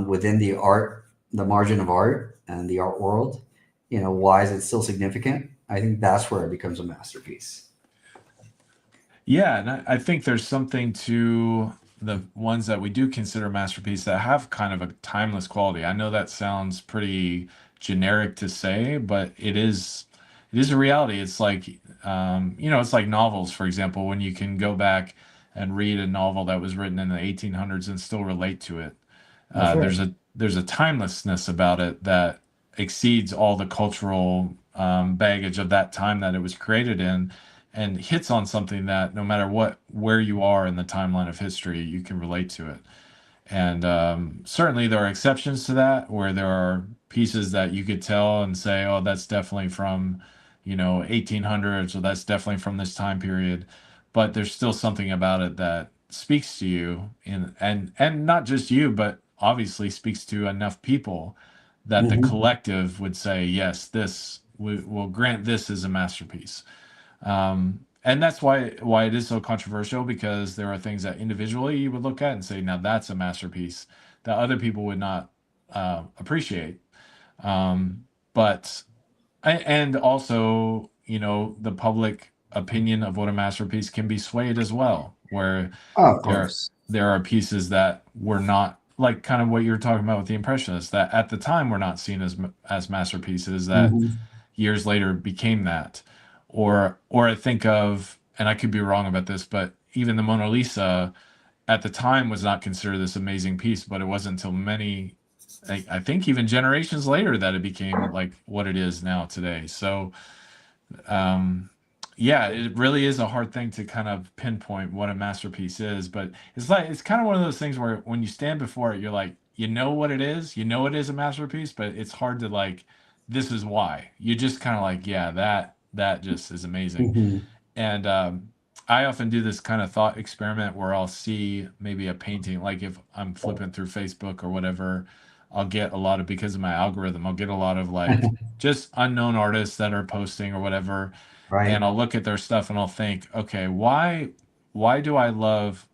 within the margin of art and the art world. Why is it still significant? I think that's where it becomes a masterpiece. Yeah, and I think there's something to the ones that we do consider masterpiece that have kind of a timeless quality. I know that sounds pretty generic to say, but it is a reality. It's like it's like novels, for example, when you can go back and read a novel that was written in the 1800s and still relate to it. That's right. There's a timelessness about it that exceeds all the cultural baggage of that time that it was created in, and hits on something that no matter where you are in the timeline of history, you can relate to it. And certainly there are exceptions to that, where there are pieces that you could tell and say, oh, that's definitely from 1800s, or that's definitely from this time period. But there's still something about it that speaks to you, and not just you, but obviously speaks to enough people that the Hmm. collective would say, yes, this we will grant this as a masterpiece. And that's why it is so controversial, because there are things that individually you would look at and say, now that's a masterpiece, that other people would not appreciate. But and also, the public opinion of what a masterpiece can be swayed as well, where Oh, of there course. there are pieces that were not, like kind of what you were talking about with the Impressionists, that at the time were not seen as masterpieces, that Hmm. years later became that. Or I think of, and I could be wrong about this, but even the Mona Lisa at the time was not considered this amazing piece, but it wasn't until many, I think even generations later, that it became like what it is now today. So um yeah, it really is a hard thing to kind of pinpoint what a masterpiece is, but it's kind of one of those things where when you stand before it, you're like, what it is, it is a masterpiece, but it's hard to like, this is why. You just kind of like, yeah, that just is amazing. Hmm. And I often do this kind of thought experiment where I'll see maybe a painting, like if I'm flipping through Facebook or whatever, I'll get a lot of, because of my algorithm, I'll get a lot of like just unknown artists that are posting or whatever, and Right. I'll look at their stuff and I'll think, okay, why do I love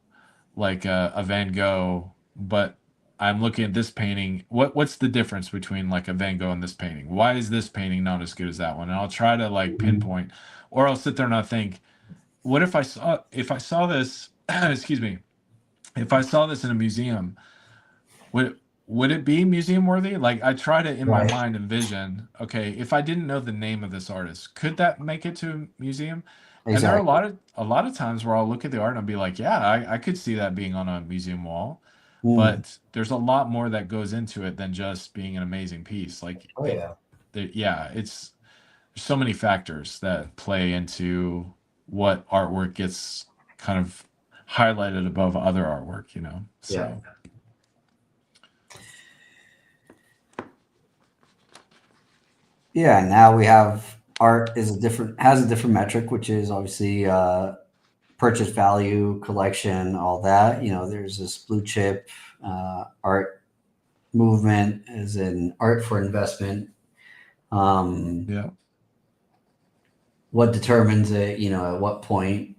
like a Van Gogh, but I'm looking at this painting. What's the difference between like a Van Gogh and this painting? Why is this painting not as good as that one? And I'll try to like Mhm. pinpoint, or I'll sit there and I'll think, what if I saw this, excuse me, if I saw this in a museum, would would it be museum worthy? Like I try to in my Right. mind envision, okay, if I didn't know the name of this artist, could that make it to a museum? And there are Exactly. a lot of times where I'll look at the art and I'll be like, yeah, I could see that being on a museum wall. Mm. But there's a lot more that goes into it than just being an amazing piece. Like Oh yeah. yeah, it's there's so many factors that play into what artwork gets kind of highlighted above other artwork, you know. Yeah. So Yeah. Now we have art is a different has a different metric, which is obviously purchase value, collection, all that. You know, there's this blue chip art movement, as in art for investment. Um, yeah, what determines it? You know, at what point?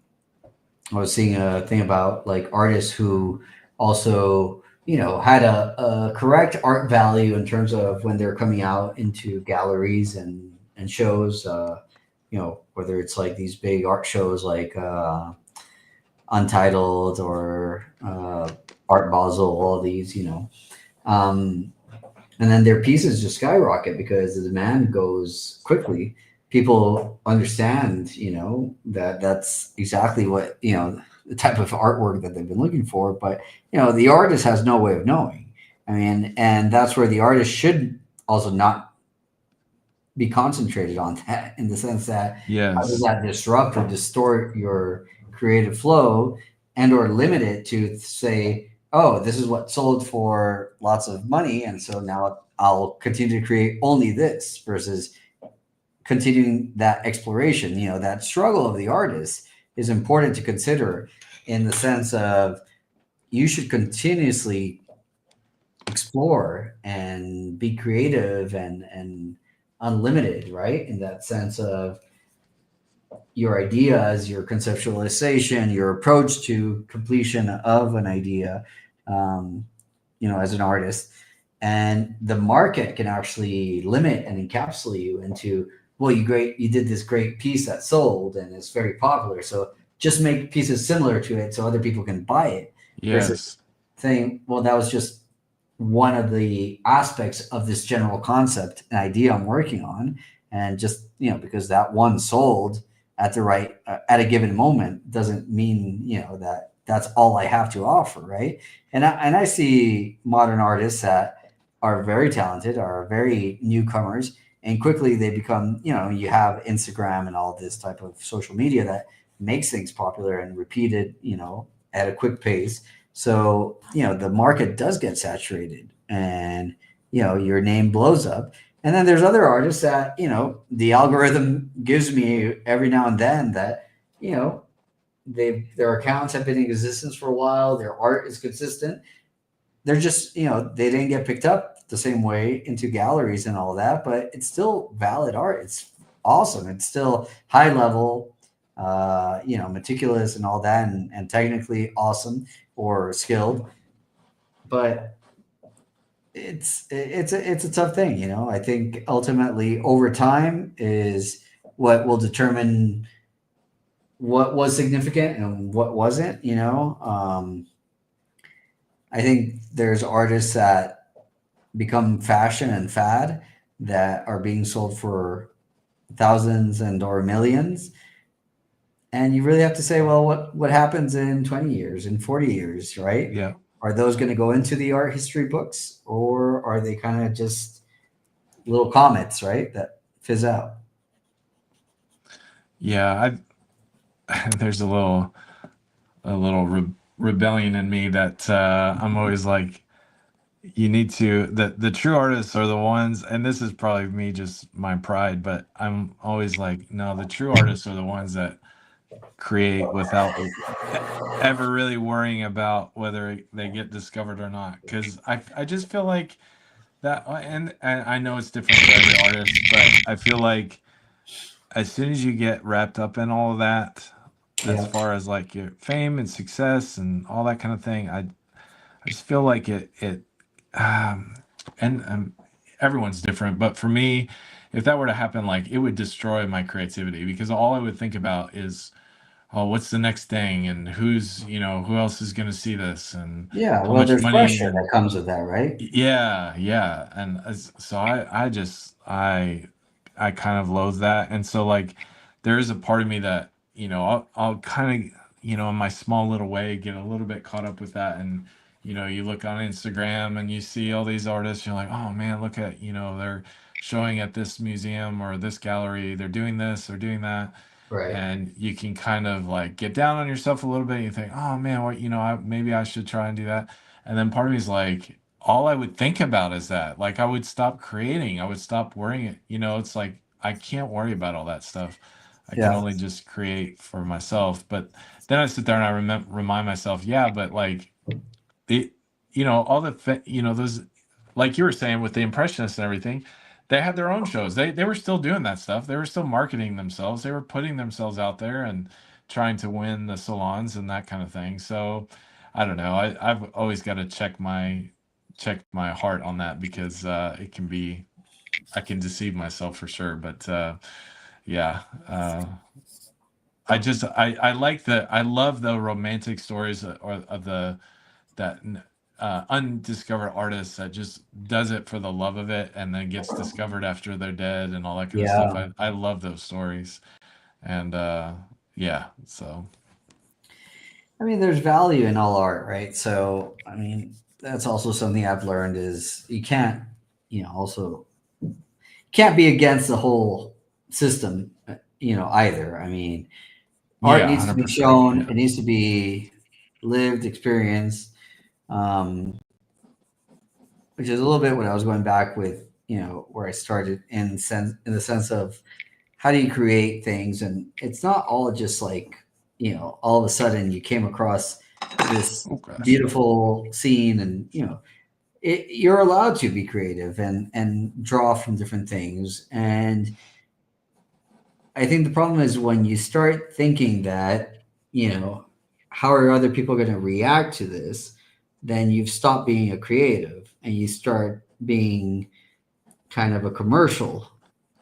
I was seeing a thing about like artists who also, you know, had a correct art value in terms of when they're coming out into galleries and shows. You know, whether it's like these big art shows like Untitled or Art Basel, all these, you know. Um, and then their pieces just skyrocket because the demand goes quickly. People understand, you know, that that's exactly what, you know, the type of artwork that they've been looking for. But, you know, the artist has no way of knowing. I mean, and that's where the artist should also not be concentrated on that, in the sense that how does yes, that disrupt or distort your creative flow, and or limit it to say, oh, this is what sold for lots of money, and so now I'll continue to create only this, versus continuing that exploration. You know, that struggle of the artist is important to consider, in the sense of you should continuously explore and be creative and unlimited, right? In that sense of your ideas, your conceptualization, your approach to completion of an idea, um, you know, as an artist. And the market can actually limit and encapsulate you into, well, you did this great piece that sold and it's very popular, so just make pieces similar to it so other people can buy it, versus yes, saying, well, that was just one of the aspects of this general concept and idea I'm working on. And just, you know, because that one sold at the right at a given moment doesn't mean, you know, that that's all I have to offer, right? And I see modern artists that are very talented, are very newcomers, and quickly they become, you know, you have Instagram and all this type of social media that makes things popular and repeated, you know, at a quick pace. So, you know, the market does get saturated, and, you know, your name blows up. And then there's other artists that, you know, the algorithm gives me every now and then that, you know, their accounts have been in existence for a while, their art is consistent. They're just, you know, they didn't get picked up the same way into galleries and all that, but it's still valid art. It's awesome. It's still high level, you know, meticulous and all that, and technically awesome or skilled. But it's a tough thing, you know. I think ultimately over time is what will determine what was significant and what wasn't, you know. I think there's artists that become fashion and fad that are being sold for thousands and or millions, and you really have to say, well, what happens in 20 years, in 40 years, right? yeah, Are those going to go into the art history books, or are they kind of just little comets, right, that fizz out? yeah. I there's a little rebellion in me that I'm always like, you need to the true artists are the ones, and this is probably me, just my pride, but I'm always like, no, the true artists are the ones that create without e- ever really worrying about whether they get discovered or not, because I just feel like and I know it's different for every artist, but I feel like as soon as you get wrapped up in all of that, as Yeah. far as like your fame and success and all that kind of thing, I just feel like it um and everyone's different, but for me, if that were to happen, like it would destroy my creativity because all I would think about is, oh, what's the next thing and who's, who else is going to see this and Yeah. how Well, much there's money pressure that and comes with that, right? yeah, yeah. And so I kind of loathe that. And so like there is a part of me that, I'll kind of, in my small little way get a little bit caught up with that. And, you look on Instagram and you see all these artists, you're like, oh man, look at, they're showing at this museum or this gallery, they're doing this or doing that. Right. And you can kind of like get down on yourself a little bit. And you think, oh man, what, maybe I should try and do that. And then part of me is like, all I would think about is that. Like I would stop creating. I would stop worrying. It's like I can't worry about all that stuff. I can Yeah. only just create for myself. But then I sit there and I remind myself, yeah, but like the all the those, like you were saying with the impressionists and everything, they had their own shows. They were still doing that stuff. They were still marketing themselves. They were putting themselves out there and trying to win the salons and that kind of thing. So I don't know. I've always got to check my heart on that because it can be, I can deceive myself for sure. But yeah, I love the romantic stories or of the that undiscovered artist that just does it for the love of it and then gets discovered after they're dead and all that kind of stuff. Yeah. I love those stories. And yeah, so I mean, there's value in all art, right? So, I mean, that's also something I've learned is you can't, also can't be against the whole system, either. I mean, art yeah, needs to be 100%. shown, Yeah. it needs to be lived, experienced, um, which is a little bit what I was going back with, where I started in the sense of how do you create things, and it's not all just like, all of a sudden you came across this Oh gosh. beautiful scene, and you're allowed to be creative and draw from different things. And I think the problem is when you start thinking that, how are other people going to react to this? Then you've stopped being a creative and you start being kind of a commercial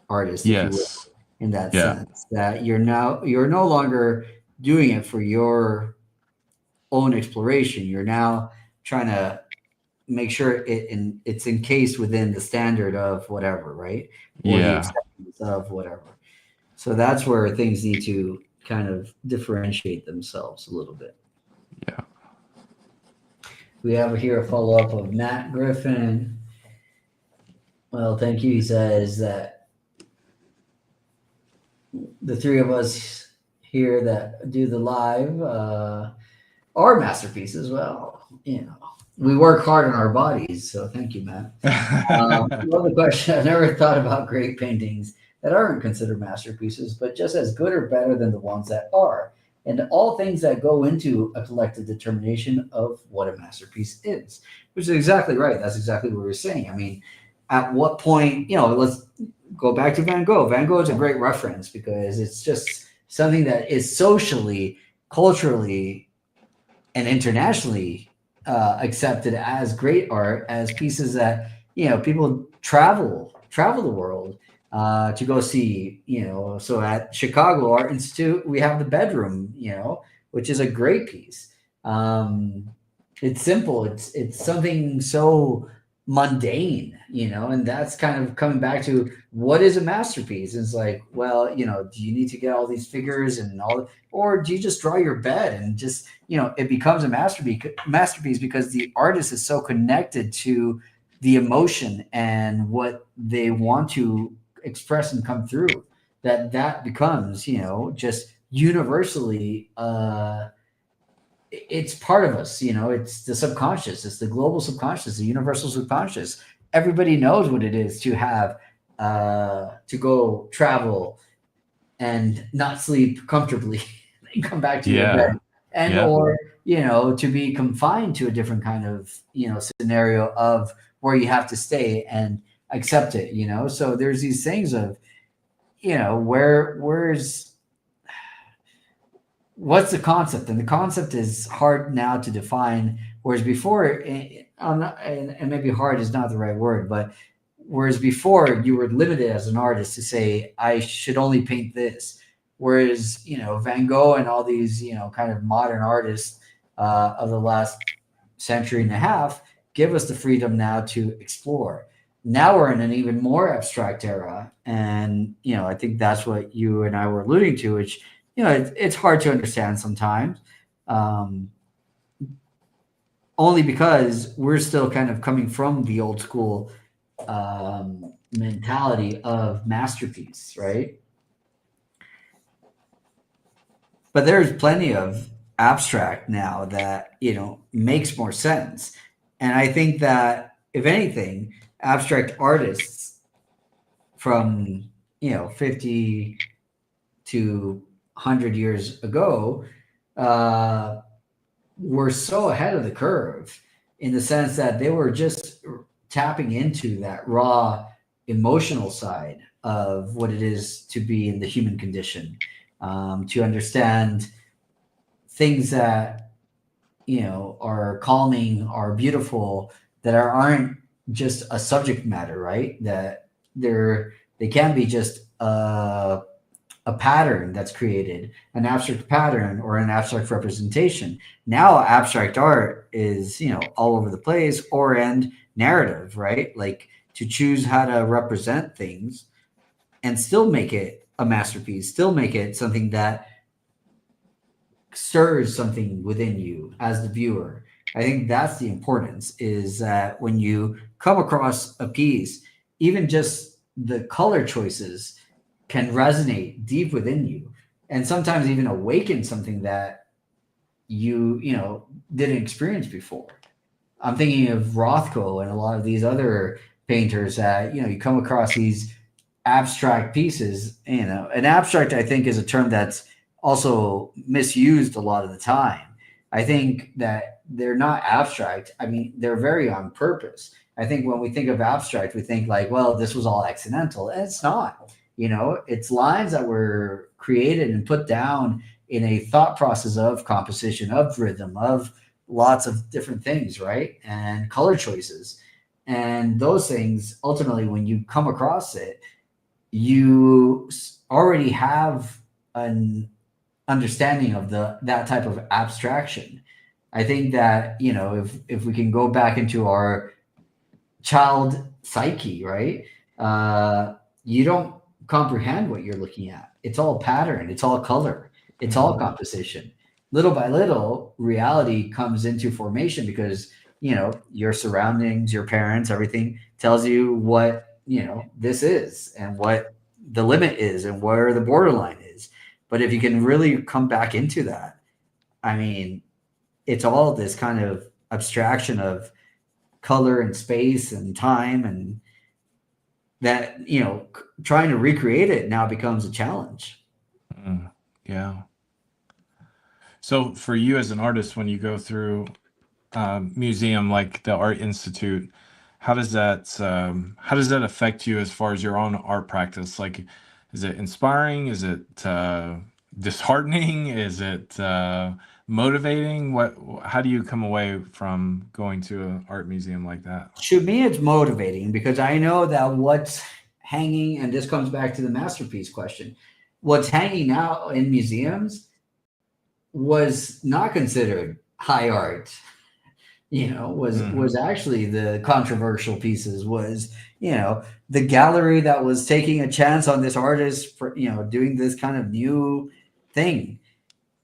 artist, if you will, Yes. in that Yeah. sense, that you're no longer doing it for your own exploration. You're now trying to make sure it's encased within the standard of whatever, right? Or the Yeah. acceptance of whatever. So that's where things need to kind of differentiate themselves a little bit. Yeah. We have here a follow up of Matt Griffin. Well, thank you. He says that the three of us here that do the live are masterpieces. Well, we work hard on our bodies. So thank you, Matt. Love the question. I've never thought about great paintings that aren't considered masterpieces, but just as good or better than the ones that are. And all things that go into a collective determination of what a masterpiece is, which is exactly right. That's exactly what we were saying. I mean, at what point, let's go back to Van Gogh. Van Gogh is a great reference because it's just something that is socially, culturally, and internationally accepted as great art, as pieces that people travel the world to go see. So at Chicago Art Institute, we have the Bedroom, which is a great piece. It's simple. It's something so mundane, and that's kind of coming back to what is a masterpiece. It's like, well, do you need to get all these figures and all, or do you just draw your bed and just, it becomes a masterpiece because the artist is so connected to the emotion and what they want to express and come through, that becomes, just universally it's part of us. It's the subconscious, it's the global subconscious, the universal subconscious. Everybody knows what it is to have to go travel and not sleep comfortably and come back to your bed, Yeah. and Yeah. or to be confined to a different kind of scenario of where you have to stay and accept it, you know? So there's these things of, you know, where's what's the concept? And the concept is hard now to define, whereas before, and maybe hard is not the right word, but whereas before you were limited as an artist to say, I should only paint this. Whereas, you know, Van Gogh and all these, you know, kind of modern artists of the last century and a half give us the freedom now to explore. Now we're in an even more abstract era, and you know I think that's what you and I were alluding to, which you know it's hard to understand sometimes, um, only because we're still kind of coming from the old school mentality of masterpiece, right? But there's plenty of abstract now that you know makes more sense, and I think that if anything, abstract artists from you know 50 to 100 years ago uh, were so ahead of the curve in the sense that they were just tapping into that raw emotional side of what it is to be in the human condition, to understand things that you know are calming, are beautiful, that aren't just a subject matter, right? That they can be just a pattern that's created, an abstract pattern or an abstract representation. Now, abstract art is, you know, all over the place, or and narrative, right? Like to choose how to represent things and still make it a masterpiece, still make it something that stirs something within you as the viewer. I think that's the importance is that when you come across a piece, even just the color choices can resonate deep within you and sometimes even awaken something that you know didn't experience before. I'm thinking of Rothko and a lot of these other painters that you know you come across these abstract pieces. You know, an abstract I think is a term that's also misused a lot of the time. I think that they're not abstract. I mean, they're very on purpose. I think when we think of abstract, we think like, well, this was all accidental. And it's not. You know, it's lines that were created and put down in a thought process of composition, of rhythm, of lots of different things, right? And color choices. And those things, ultimately, when you come across it, you already have an understanding of the that type of abstraction. I think that you know if we can go back into our child psyche, right? Uh, you don't comprehend what you're looking at. It's all pattern. It's all color. It's all Mhm. composition. Little by little, reality comes into formation because you know your surroundings, your parents, everything tells you what you know this is and what the limit is and where the borderline is. But if you can really come back into that, I mean, it's all this kind of abstraction of color and space and time, and that you know trying to recreate it now becomes a challenge. Mm, yeah. So for you as an artist, when you go through a museum like the Art Institute, how does that affect you as far as your own art practice? Like, is it inspiring? Is it disheartening? Is it motivating? How do you come away from going to an art museum like that? To me it's motivating because I know that what's hanging, and this comes back to the masterpiece question, what's hanging out in museums was not considered high art, you know, was Hmm. actually the controversial pieces, was you know the gallery that was taking a chance on this artist for you know doing this kind of new thing.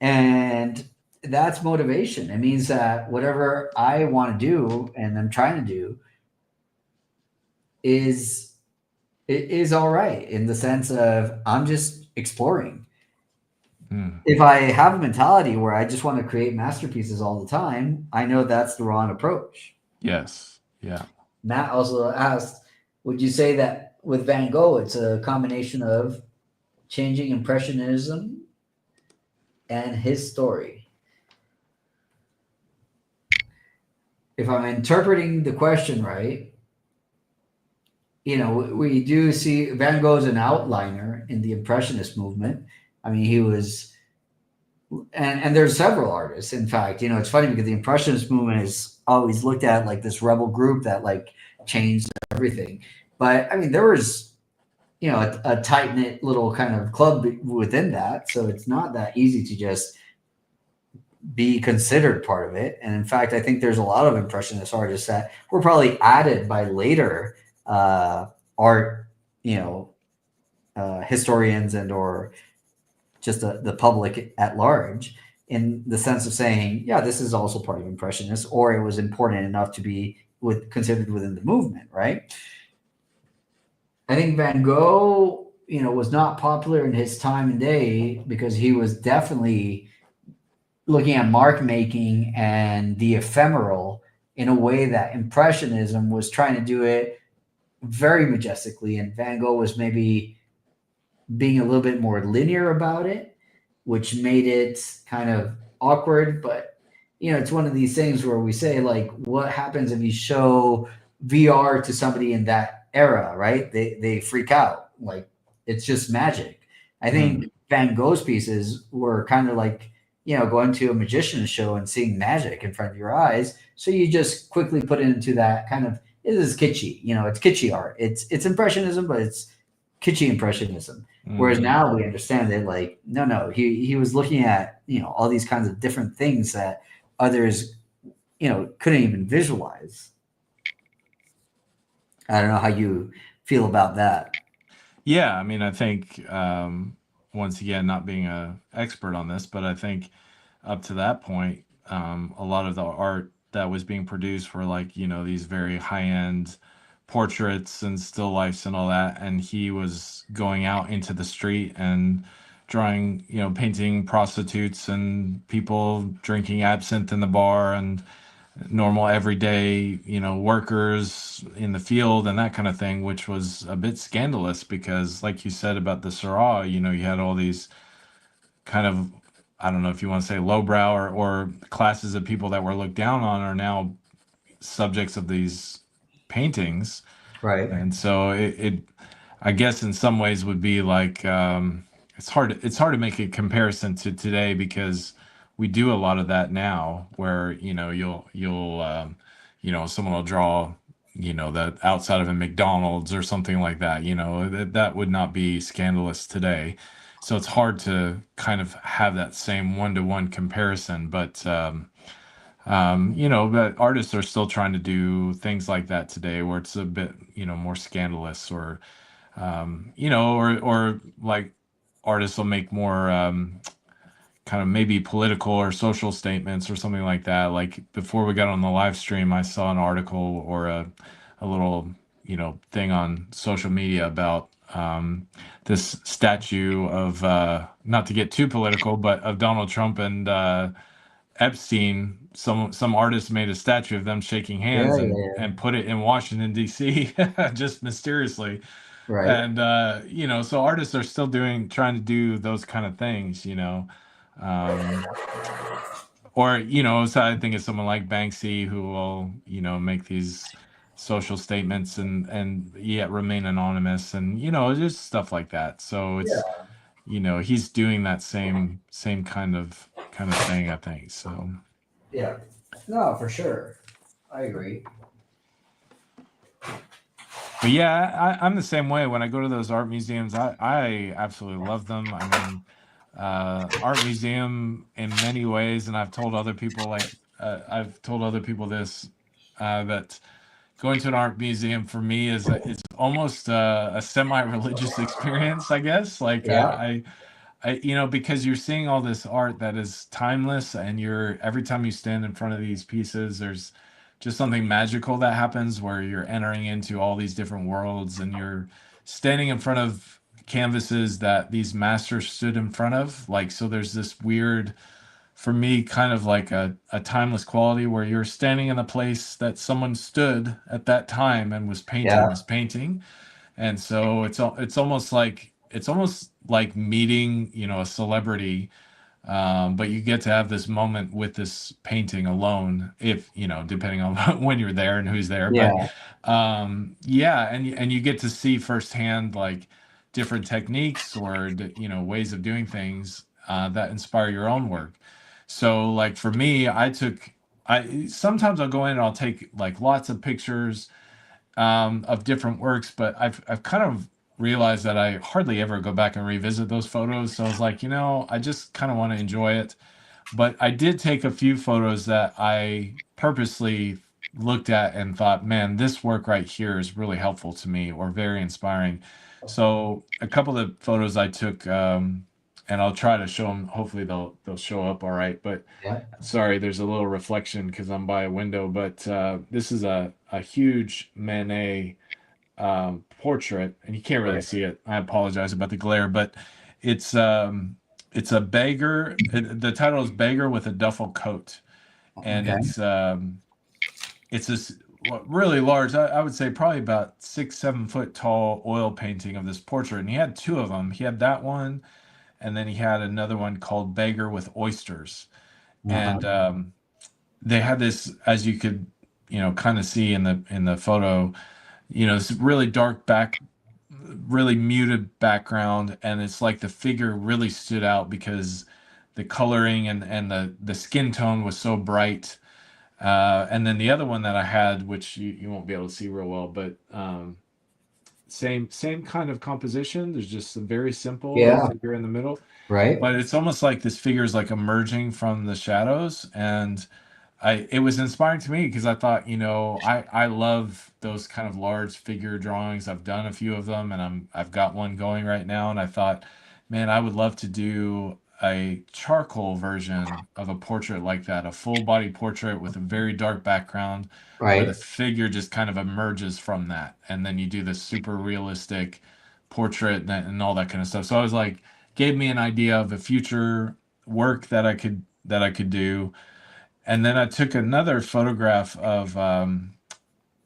And that's motivation. It means that whatever I want to do and I'm trying to do is it is all right in the sense of I'm just exploring. Mm. If I have a mentality where I just want to create masterpieces all the time, I know that's the wrong approach. Yes. Yeah. Matt also asked, would you say that with Van Gogh, it's a combination of changing Impressionism and his story? If I'm interpreting the question right, we do see Van Gogh's an outliner in the Impressionist movement. I mean, he was, and there's several artists. In fact, it's funny because the Impressionist movement is always looked at like this rebel group that like changed everything. But I mean, there was a tight knit little kind of club within that, so it's not that easy to just be considered part of it. And in fact, I think there's a lot of Impressionist artists that were probably added by later art, you know, historians and or just the public at large, in the sense of saying, yeah, this is also part of Impressionists, or it was important enough to be considered within the movement, right? I think Van Gogh, was not popular in his time and day because he was definitely looking at mark making and the ephemeral in a way that Impressionism was trying to do it very majestically, and Van Gogh was maybe being a little bit more linear about it, which made it kind of awkward. But it's one of these things where we say, like, what happens if you show VR to somebody in that era, right? They freak out. Like, it's just magic. I Hmm. think Van Gogh's pieces were kind of like, going to a magician's show and seeing magic in front of your eyes. So you just quickly put it into that kind of, it is kitschy. It's kitschy art. It's impressionism, but it's kitschy impressionism. Whereas Hmm. now we understand that, like, no, he was looking at all these kinds of different things that others couldn't even visualize. I don't know how you feel about that. Yeah, I mean, I think once again, not being a expert on this, but I think up to that point, a lot of the art that was being produced were like, these very high-end portraits and still lifes and all that. And he was going out into the street and drawing, painting prostitutes and people drinking absinthe in the bar and normal everyday, workers in the field and that kind of thing, which was a bit scandalous because, like you said about the Syrah, you had all these kind of, I don't know if you want to say lowbrow or classes of people that were looked down on are now subjects of these paintings. Right. And so it I guess in some ways would be like it's hard to make a comparison to today because we do a lot of that now where someone will draw the outside of a McDonald's or something like that, that would not be scandalous today. So it's hard to kind of have that same one-to-one comparison, but artists are still trying to do things like that today where it's a bit more scandalous or or like artists will make more kind of maybe political or social statements or something like that. Like before we got on the live stream, I saw an article or a little, thing on social media about this statue of, not to get too political, but of Donald Trump and Epstein. Some artist made a statue of them shaking Yeah, hands yeah, and yeah. put it in Washington D.C. just mysteriously. Right. And so artists are still trying to do those kind of things, um, or so I think it's someone like Banksy who will make these social statements and yet remain anonymous, and just stuff like that. So it's Yeah. he's doing that same kind of thing, I think. So, Yeah. No, for sure. I agree. but yeah, I'm the same way. When I go to those art museums, I absolutely love them. I mean, art museum in many ways, and I've told other people this, that going to an art museum for me is almost a semi-religious experience, I guess. Like Yeah. because you're seeing all this art that is timeless, and you're every time you stand in front of these pieces, there's just something magical that happens where you're entering into all these different worlds, and you're standing in front of canvases that these masters stood in front of. Like, so there's this weird, for me, kind of like a timeless quality where you're standing in a place that someone stood at that time and was painting Yeah. this painting. And so it's almost like meeting a celebrity, But you get to have this moment with this painting alone, if you know, depending on when you're there and who's there. But Yeah. yeah, and you get to see firsthand like different techniques or you know ways of doing things that inspire your own work. So like for me, I sometimes I'll go in and I'll take like lots of pictures of different works, but I've kind of realized that I hardly ever go back and revisit those photos. So I was like, you know, I just kind of want to enjoy it. But I did take a few photos that I purposely looked at and thought, man, this work right here is really helpful to me or very inspiring. So a couple of photos I took, and I'll try to show them. Hopefully they'll show up all right. But Yeah. sorry, there's a little reflection because I'm by a window. But this is a huge Manet portrait, and you can't really Right. see it. I apologize about the glare, but it's um, it's a beggar. The title is "Beggar with a Duffel Coat," and Okay. it's this really large. I would say probably about 6, 7 foot tall oil painting of this portrait, and he had two of them. He had that one, and then he had another one called "Beggar with Oysters," Uh-huh. and they had this, as you could you know kind of see in the photo, you know, it's really dark really muted background, and it's like the figure really stood out because the coloring and the skin tone was so bright. And then the other one that I had, which you won't be able to see real well, but same kind of composition. There's just a very simple Yeah. figure in the middle, Right. but it's almost like this figure is like emerging from the shadows, and it was inspiring to me because I thought, you know, I love those kind of large figure drawings. I've done a few of them, and I've got one going right now, and I thought, man, I would love to do a charcoal version of a portrait like that, a full body portrait with a very dark background where the Right. figure just kind of emerges from that, and then you do this super realistic portrait and all that kind of stuff. So I was like, gave me an idea of a future work that I could do. And then I took another photograph of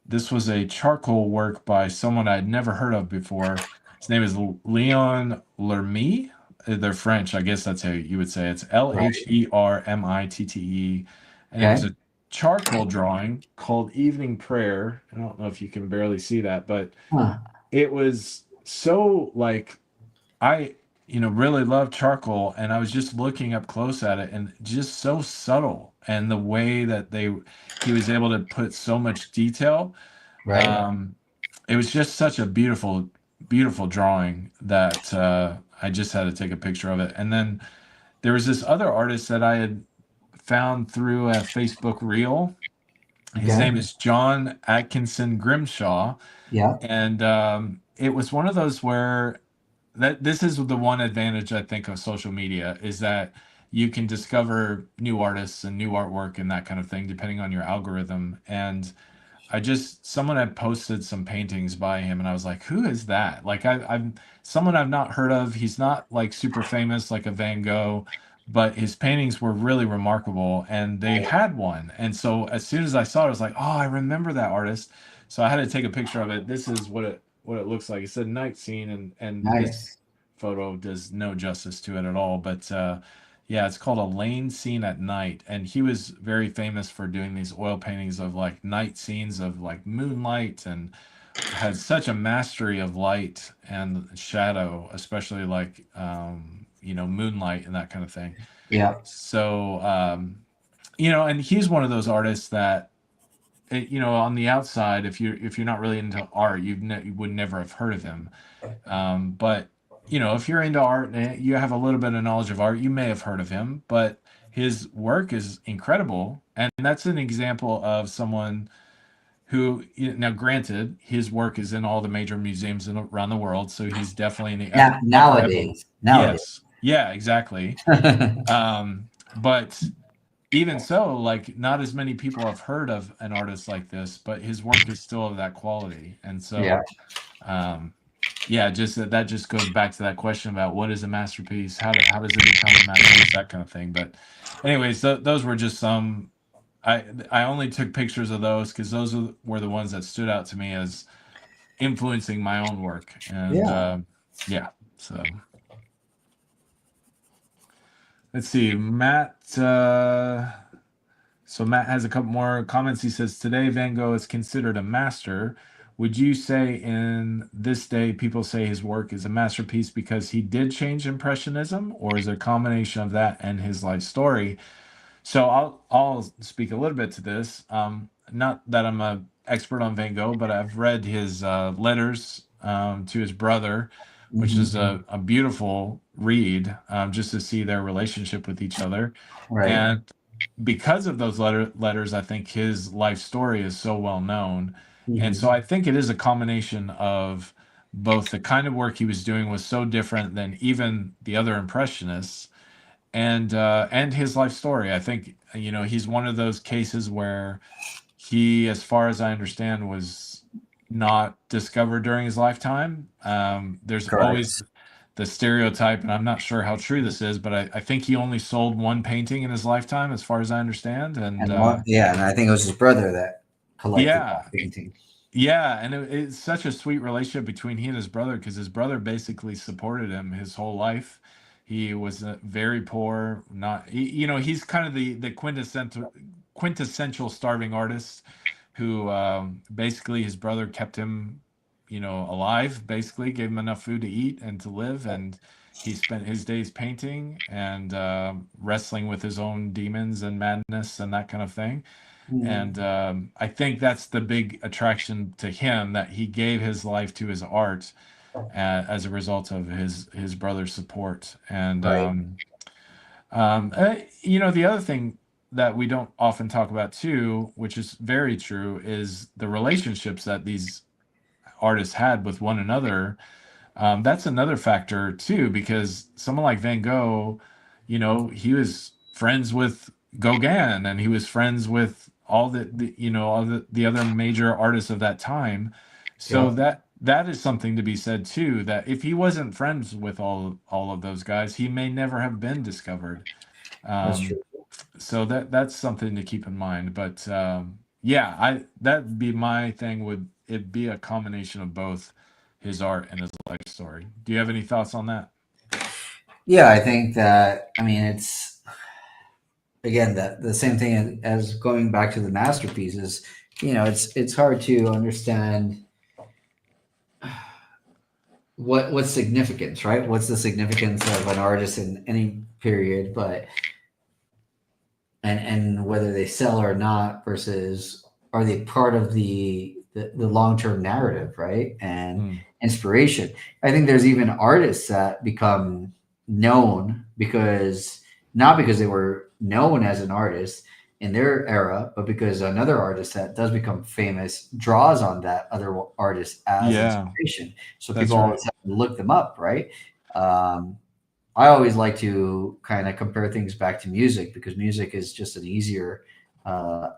this was a charcoal work by someone I'd never heard of before. His name is Leon Lermy. They're French, I guess that's how you would say it. It's Right. Lhermitte. And it was Okay. a charcoal drawing called Evening Prayer. I don't know if you can barely see that, but Huh. it was so like I, you know, really love charcoal, and I was just looking up close at it, and just so subtle, and the way that he was able to put so much detail. Right. Um, it was just such a beautiful drawing that I just had to take a picture of it. And then there was this other artist that I had found through a Facebook reel. His Okay. name is John Atkinson Grimshaw, Yeah. and it was one of those where that this is the one advantage I think of social media is that you can discover new artists and new artwork and that kind of thing depending on your algorithm. And I just someone had posted some paintings by him, and I was like, "Who is that?" Like I'm someone I've not heard of. He's not like super famous like a Van Gogh, but his paintings were really remarkable, and they Right. had one. And so as soon as I saw it, I was like, "Oh, I remember that artist." So I had to take a picture of it. This is what it looks like. It's a night scene, and this Nice. photo does no justice to it at all. But yeah, it's called A Lane Scene at Night. And he was very famous for doing these oil paintings of like night scenes of like moonlight and had such a mastery of light and shadow, especially like, you know, moonlight and that kind of thing. Yeah. So, you know, and he's one of those artists that, you know, on the outside, if you're not really into art, you would never have heard of him. But you know, if you're into art and you have a little bit of knowledge of art, you may have heard of him. But his work is incredible, and that's an example of someone who, now, granted, his work is in all the major museums around the world, so he's definitely in the Now, upper echelon. nowadays. Nowadays. Yes, yeah, exactly. But even so, like not as many people have heard of an artist like this, but his work is still of that quality, and Yeah. so. Um, yeah, just that just goes back to that question about what is a masterpiece, how does it become a masterpiece, that kind of thing. But anyways, those were just some. I only took pictures of those because those were the ones that stood out to me as influencing my own work, and Yeah. yeah. So let's see, Matt. So Matt has a couple more comments. He says, "Today Van Gogh is considered a master. Would you say in this day people say his work is a masterpiece because he did change Impressionism, or is it a combination of that and his life story?" So I'll speak a little bit to this. Not that I'm a expert on Van Gogh, but I've read his letters to his brother, which is Hmm. a beautiful read, just to see their relationship with each other. Right. And because of those letters, I think his life story is so well known. And so Hmm. I think it is a combination of both the kind of work he was doing was so different than even the other impressionists, and his life story. I think, he's one of those cases where he, as far as I understand, was not discovered during his lifetime. There's always Correct. the stereotype, and I'm not sure how true this is, but I think he only sold one painting in his lifetime, as far as I understand. And And one, yeah, and I think it was his brother that collected yeah, that painting. yeah, and it's such a sweet relationship between he and his brother, because his brother basically supported him his whole life. He was very poor, not he's kind of the quintessential starving artist who, basically his brother kept him, alive. Basically, gave him enough food to eat and to live, and he spent his days painting and wrestling with his own demons and madness and that kind of thing. Mm. And I think that's the big attraction to him, that he gave his life to his art, as a result of his brother's support. And Right. the other thing that we don't often talk about too, which is very true, is the relationships that these artists had with one another. That's another factor too, because someone like Van Gogh, he was friends with Gauguin, and he was friends with all the other major artists of that time. So Yep. that is something to be said too, that if he wasn't friends with all of those guys, he may never have been discovered. That's Um, true. so that's something to keep in mind. But yeah, I that'd be my thing. Would it be a combination of both his art and his life story? Do you have any thoughts on that? Yeah, I think that, I mean, it's again that the same thing as going back to the masterpieces. It's hard to understand what's significance, right? What's the significance of an artist in any period, but and whether they sell or not versus are they part of the long-term narrative, right? And Mm, inspiration. I think there's even artists that become known because not because they were known as an artist in their era, but because another artist that does become famous draws on that other artist as yeah, inspiration. So that's people right. always have to look them up, right? Um, I always like to kind of compare things back to music because music is just an easier, uh,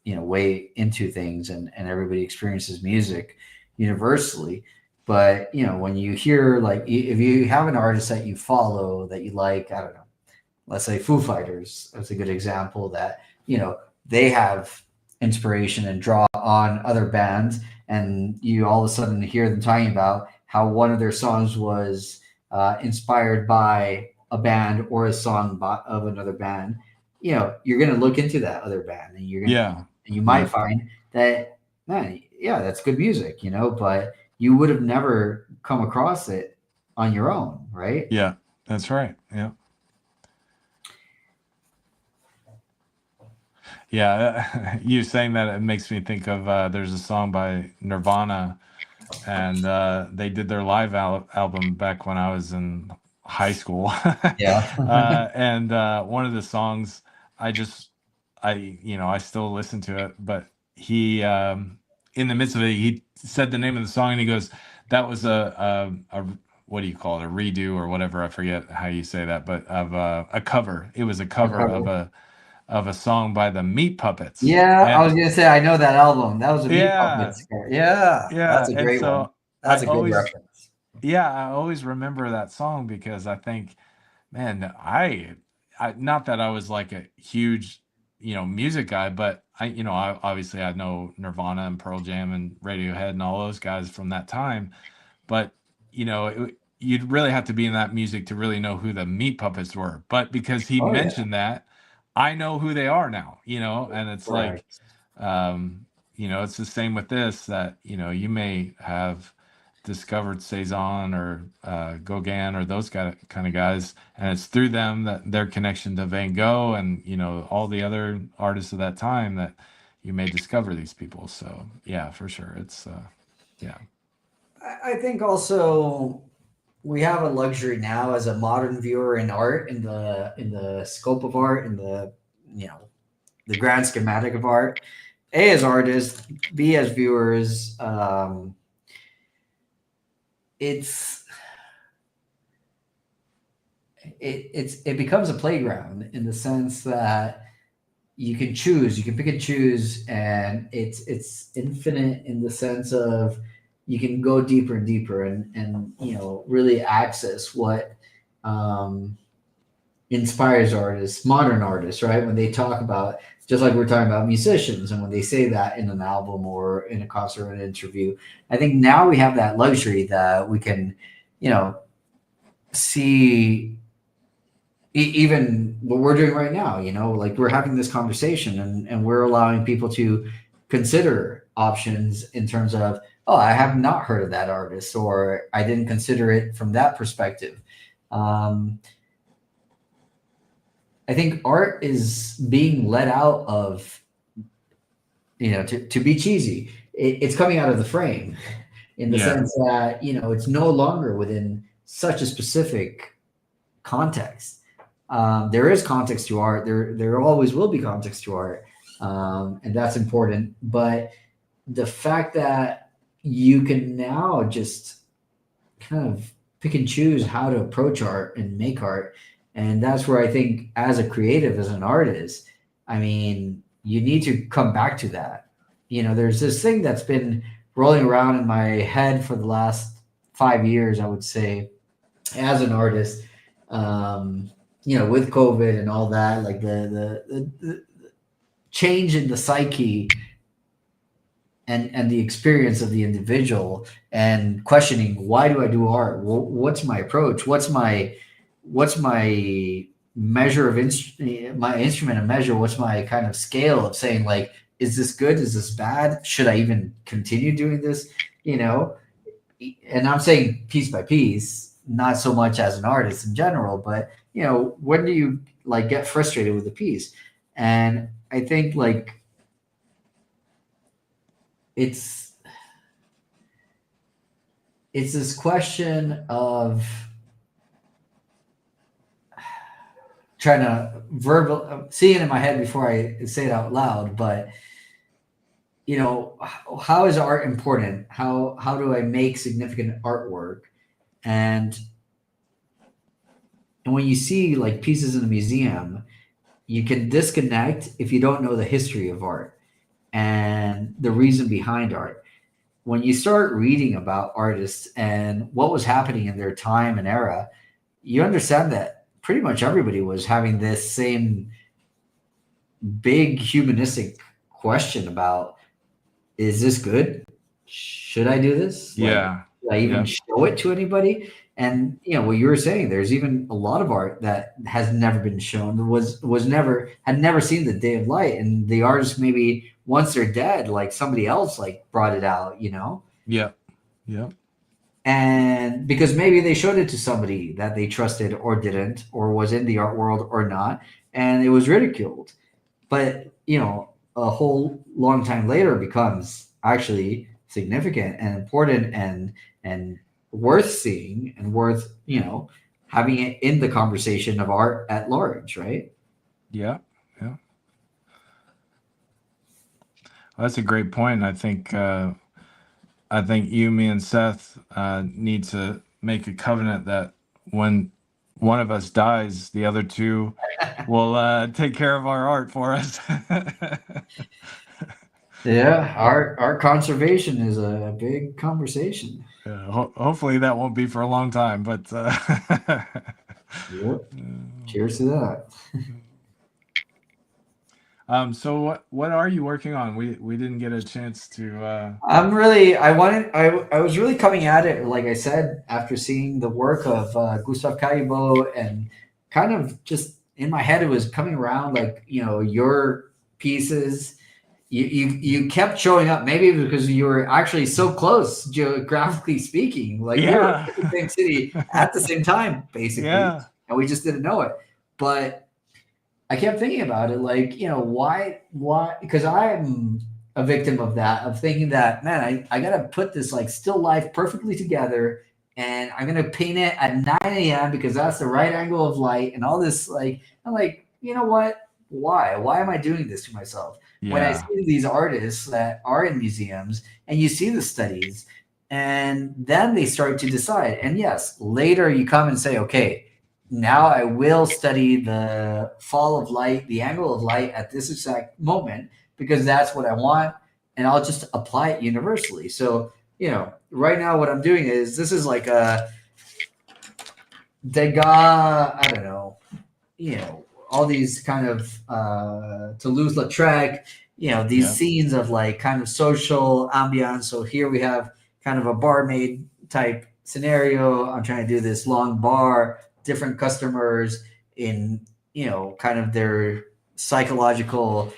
way into things, and everybody experiences music universally. But when you hear like if you have an artist that you follow that you like, I don't know, let's say Foo Fighters, that's a good example that they have inspiration and draw on other bands, and you all of a sudden hear them talking about how one of their songs was inspired by a band or a song of another band. You're going to look into that other band, and Yeah, you might yeah, find that, man, yeah, that's good music, but you would have never come across it on your own, right? yeah, that's right. Yeah, yeah. You saying that, it makes me think of, there's a song by Nirvana, and they did their live album back when I was in high school. Yeah. And one of the songs, I just, I still listen to it, but he, in the midst of it, he said the name of the song, and he goes, "That was a what do you call it, a redo or whatever? I forget how you say that, but of a cover. It was a A cover cover. of a song by the Meat Puppets." Yeah, I And was gonna say I know that album. That was a Meat yeah, Puppets cover. Yeah, yeah, that's a and great one. so I That's a good always reference. yeah, I always remember that song, because I think, man, not that I was like a huge, music guy, but I obviously I know Nirvana and Pearl Jam and Radiohead and all those guys from that time. But you'd really have to be in that music to really know who the Meat Puppets were. But because he Oh yeah, mentioned that, I know who they are now, you know, and it's like, correct. um, you know, it's the same with this, that, you know, you may have discovered Cezanne or Gauguin or those kind of guys, and it's through them, that their connection to Van Gogh and, you know, all the other artists of that time, that you may discover these people. So yeah, for sure. It's yeah. I think also we have a luxury now as a modern viewer in art, in the scope of art, in the, you know, the grand schematic of art. A, as artists, B, as viewers. It's it becomes a playground in the sense that you can choose, you can pick and choose, and it's infinite in the sense of you can go deeper and deeper, and you know, really access what um, inspires artists, modern artists, right? When they talk about, just like we're talking about musicians, and when they say that in an album or in a concert or an interview, I think now we have that luxury that we can, you know, see even what we're doing right now, you know, like we're having this conversation, and we're allowing people to consider options in terms of, oh, I have not heard of that artist, or I didn't consider it from that perspective. Um, I think art is being let out of, you know, to be cheesy. It's coming out of the frame in the Yeah. sense that, you know, it's no longer within such a specific context. There is context to art. There always will be context to art, and that's important. But the fact that you can now just kind of pick and choose how to approach art and make art, and that's where I think, as a creative, as an artist, I mean, you need to come back to that. You know, there's this thing that's been rolling around in my head for the last 5 years, I would say, as an artist, you know, with COVID and all that, like the change in the psyche and the experience of the individual, and questioning, why do I do art? What's my approach? What's my measure of my instrument of measure? What's my kind of scale of saying, like, is this good? Is this bad? Should I even continue doing this? You know, and I'm saying piece by piece, not so much as an artist in general, but you know, when do you like get frustrated with a piece? And I think like it's it's this question of trying to verbal seeing it in my head before I say it out loud, but you know, how is art important? How do I make significant artwork? And and when you see like pieces in a museum, you can disconnect if you don't know the history of art and the reason behind art. When you start reading about artists and what was happening in their time and era, you understand that pretty much everybody was having this same big humanistic question about, is this good? Should I do this? Like, Yeah. should I even Yeah. show it to anybody? And you know what you were saying. There's even a lot of art that has never been shown. Was never had never seen the day of light, and the artist, maybe once they're dead, like somebody else like brought it out. You know, Yeah. Yeah. and because maybe they showed it to somebody that they trusted or didn't, or was in the art world or not, and it was ridiculed. But you know, a whole long time later becomes actually significant and important, and worth seeing, and worth, you know, having it in the conversation of art at large, right? Yeah. Yeah. That's a great point. I think you, me, and Seth need to make a covenant that when one of us dies, the other two will take care of our art for us. Yeah, art conservation is a big conversation. Hopefully that won't be for a long time, but Yep. Cheers to that. So what are you working on? We didn't get a chance to I was really coming at it, like I said, after seeing the work of Gustav Caillebout, and kind of just in my head, it was coming around like, your pieces. You kept showing up, maybe because you were actually so close geographically speaking, like we were Yeah. in the same city at the same time, basically, Yeah. and we just didn't know it. But I kept thinking about it, like, why? Because I'm a victim of that, of thinking that, man, I gotta put this like still life perfectly together, and I'm gonna paint it at 9 a.m. because that's the right angle of light, and all this. Like, I'm like, you know what? Why? Why am I doing this to myself? When I Yeah. see these artists that are in museums, and you see the studies, and then they start to decide. And yes, later you come and say, okay, now I will study the fall of light, the angle of light at this exact moment, because that's what I want, and I'll just apply it universally. So, right now what I'm doing is, this is like a Degas, I don't know, all these kind of Toulouse-Lautrec, these Yeah. scenes of like kind of social ambiance. So here we have kind of a barmaid type scenario. I'm trying to do this long bar, different customers in, kind of their psychological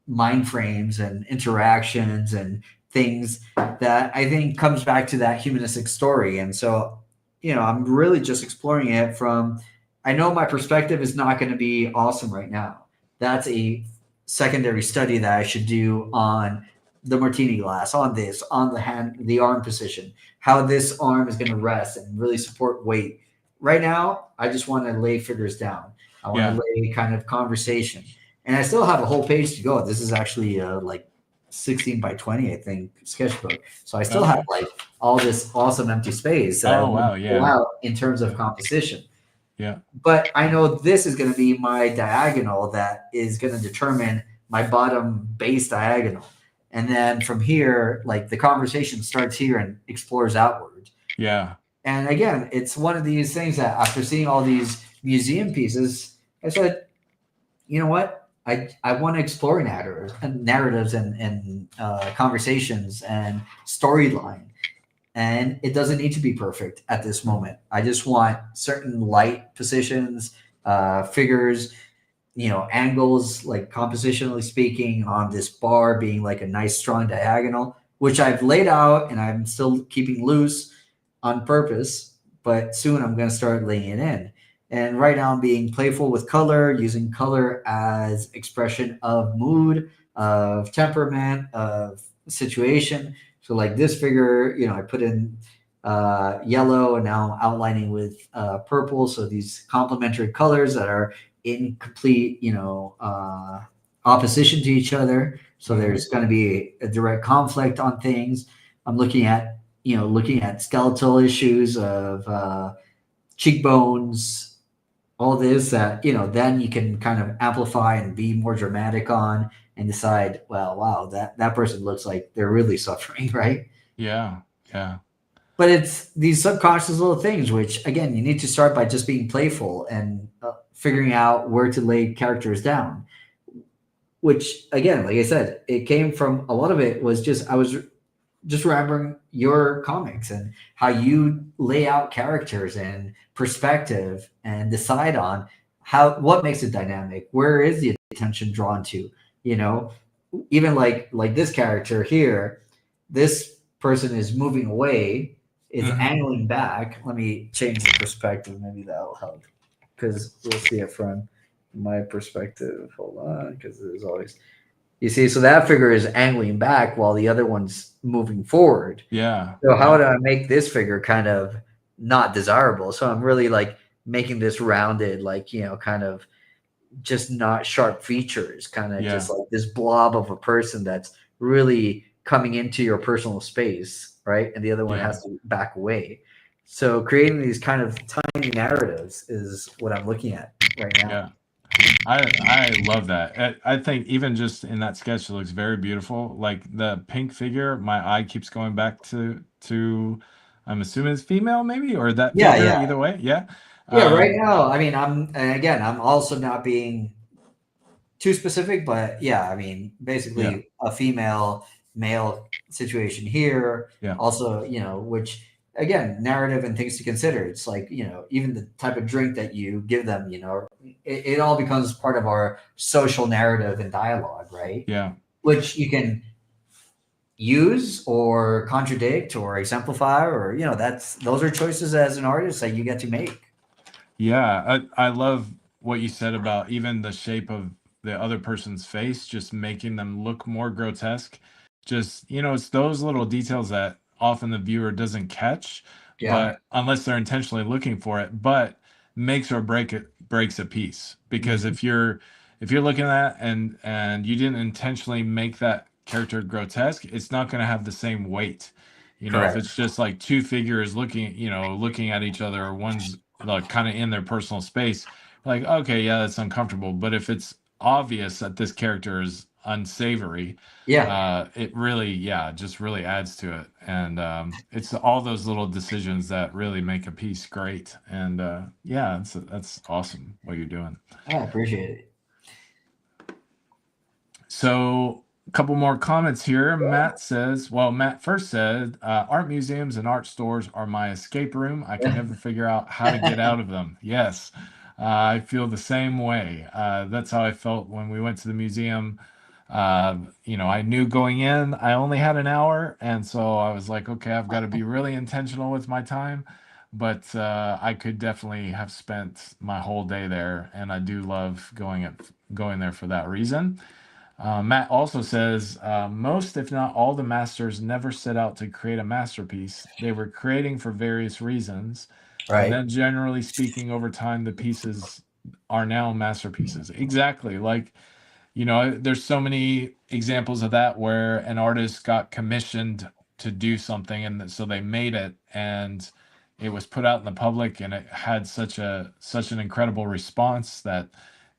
mind frames and interactions and things that I think comes back to that humanistic story. And so, I'm really just exploring it from, I know my perspective is not going to be awesome right now. That's a secondary study that I should do on the martini glass, on this, on the hand, the arm position, how this arm is going to rest and really support weight. Right now, I just want to lay figures down. I want to Yeah. lay kind of conversation, and I still have a whole page to go. This is actually like 16 by 20, I think, sketchbook. So I still have Okay. like all this awesome empty space that I Oh want wow. to pull Yeah. out in terms of Yeah. composition. Yeah. But I know this is going to be my diagonal that is going to determine my bottom base diagonal. And then from here, like the conversation starts here and explores outward. Yeah. And again, it's one of these things that after seeing all these museum pieces, I said, you know what? I want to explore narratives and conversations and storyline. And it doesn't need to be perfect at this moment. I just want certain light positions, figures, angles, like compositionally speaking, on this bar being like a nice strong diagonal, which I've laid out and I'm still keeping loose on purpose. But soon I'm going to start laying it in. And right now I'm being playful with color, using color as expression of mood, of temperament, of situation. So like this figure, I put in yellow, and now I'm outlining with purple. So these complementary colors that are in complete, opposition to each other. So Hmm. there's going to be a direct conflict on things. I'm looking at skeletal issues of cheekbones, all this that, then you can kind of amplify and be more dramatic on, and decide, well, wow, that person looks like they're really suffering, right? Yeah. Yeah. But it's these subconscious little things, which again, you need to start by just being playful and figuring out where to lay characters down. Which again, like I said, it came from, a lot of it was just, I was just remembering your comics and how you lay out characters and perspective and decide on what makes it dynamic, where is the attention drawn to, you know even like this character here, this person is moving away, is Hmm. angling back. Let me change the perspective, maybe that'll help, because we'll see it from my perspective. Hold on, because there's always, you see, so that figure is angling back while the other one's moving forward. Yeah. So how Yeah. do I make this figure kind of not desirable? So I'm really like making this rounded, like, kind of just not sharp features, kind of just Yeah. like this blob of a person that's really coming into your personal space, right? And the other one Yeah. has to back away. So creating these kind of tiny narratives is what I'm looking at right now. Yeah. I love that. I think even just in that sketch, it looks very beautiful. Like the pink figure, my eye keeps going back I'm assuming it's female, maybe, or that Yeah, figure. yeah. Either way, yeah. Yeah, right Um, now, I mean, and again, I'm also not being too specific, but yeah, I mean, Yeah. basically a female male situation here. Yeah. Also, which again, narrative and things to consider. It's like, even the type of drink that you give them, it all becomes part of our social narrative and dialogue, right? Yeah. Which you can use or contradict or exemplify, or those are choices as an artist that you get to make. Yeah, I love what you said about even the shape of the other person's face, just making them look more grotesque. Just, it's those little details that often the viewer doesn't catch, Yeah. but unless they're intentionally looking for it, but makes or breaks a piece. Because Mhm. if you're looking at that and you didn't intentionally make that character grotesque, it's not going to have the same weight. If Correct. it's just like two figures looking at each other, or one's like kind of in their personal space, like, okay, yeah, that's uncomfortable. But if it's obvious that this character is unsavory, Yeah. it really, yeah, just really adds to it. And it's all those little decisions that really make a piece great. And yeah, that's awesome what you're doing. I appreciate it. So, a couple more comments here. Matt first said, art museums and art stores are my escape room. I can never figure out how to get out of them. Yes, I feel the same way. That's how I felt when we went to the museum. I knew going in, I only had an hour. And so I was like, okay, I've got to be really intentional with my time. But I could definitely have spent my whole day there. And I do love going there for that reason. Matt also says most, if not all, the masters never set out to create a masterpiece. They were creating for various reasons. And Right. then, generally speaking, over time, the pieces are now masterpieces. Exactly. Like, there's so many examples of that where an artist got commissioned to do something, and so they made it, and it was put out in the public, and it had such an incredible response that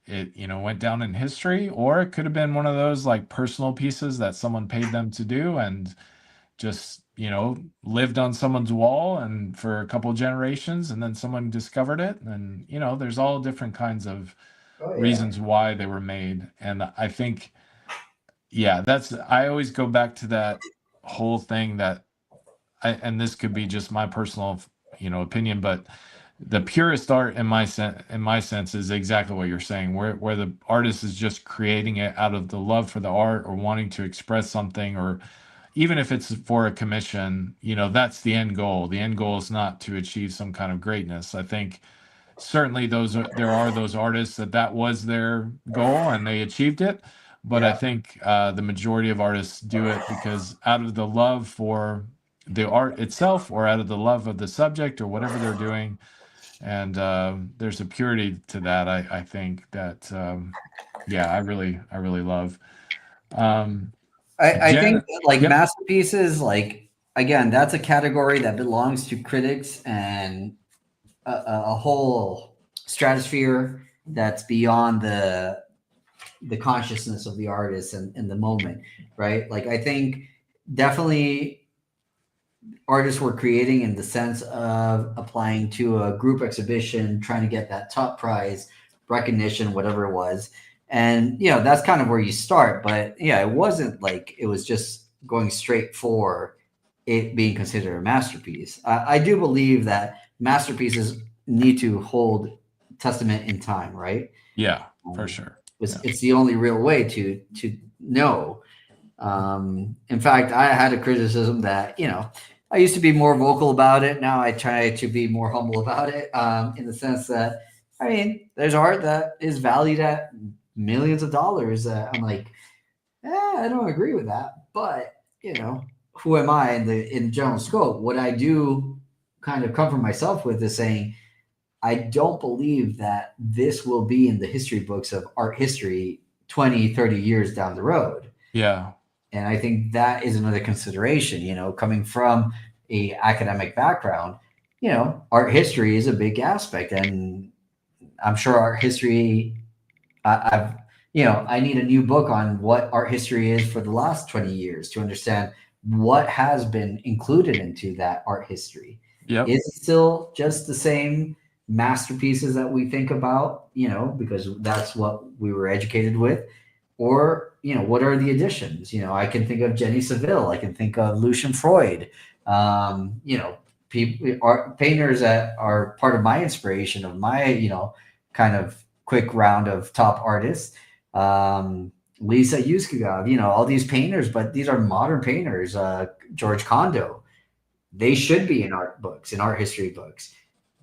it went down in history. Or it could have been one of those like personal pieces that someone paid them to do, and just lived on someone's wall and for a couple generations, and then someone discovered it. And there's all different kinds of Oh yeah. reasons why they were made. And I think, yeah, I always go back to that whole thing that and this could be just my personal opinion, but the purest art in my sense is exactly what you're saying, where the artist is just creating it out of the love for the art, or wanting to express something, or even if it's for a commission. That's the end goal. The end goal is not to achieve some kind of greatness. I think certainly there are those artists that was their goal and they achieved it. But I Yeah. think the majority of artists do it because out of the love for the art itself, or out of the love of the subject, or whatever they're doing. And there's a purity to that, I think, that yeah, I really love. um I think Jen. that, like, Yep. masterpieces, like, again, that's a category that belongs to critics and a whole stratosphere that's beyond the consciousness of the artist and the moment, right? Like, I think definitely artists were creating in the sense of applying to a group exhibition, trying to get that top prize, recognition, whatever it was. And, that's kind of where you start. But yeah, it wasn't like it was just going straight for it being considered a masterpiece. I do believe that masterpieces need to hold testament in time, right? Yeah, for Um, sure. it's, Yeah. it's the only real way to know. In fact, I had a criticism that, I used to be more vocal about it. Now I try to be more humble about it, in the sense that, I mean, there's art that is valued at millions of dollars. I'm like, I don't agree with that. But, who am I in the general scope? What I do kind of comfort myself with is saying, I don't believe that this will be in the history books of art history 20, 30 years down the road. Yeah. And I think that is another consideration, coming from a academic background, art history is a big aspect. And I'm sure art history, I've, I need a new book on what art history is for the last 20 years to understand what has been included into that art history. Yep. Is it still just the same masterpieces that we think about, because that's what we were educated with, or what are the additions? I can think of Jenny Saville, I can think of Lucian Freud, people, art painters that are part of my inspiration of my kind of quick round of top artists. Lisa Yuskagov, all these painters, but these are modern painters. George Condo, they should be in art books, in art history books,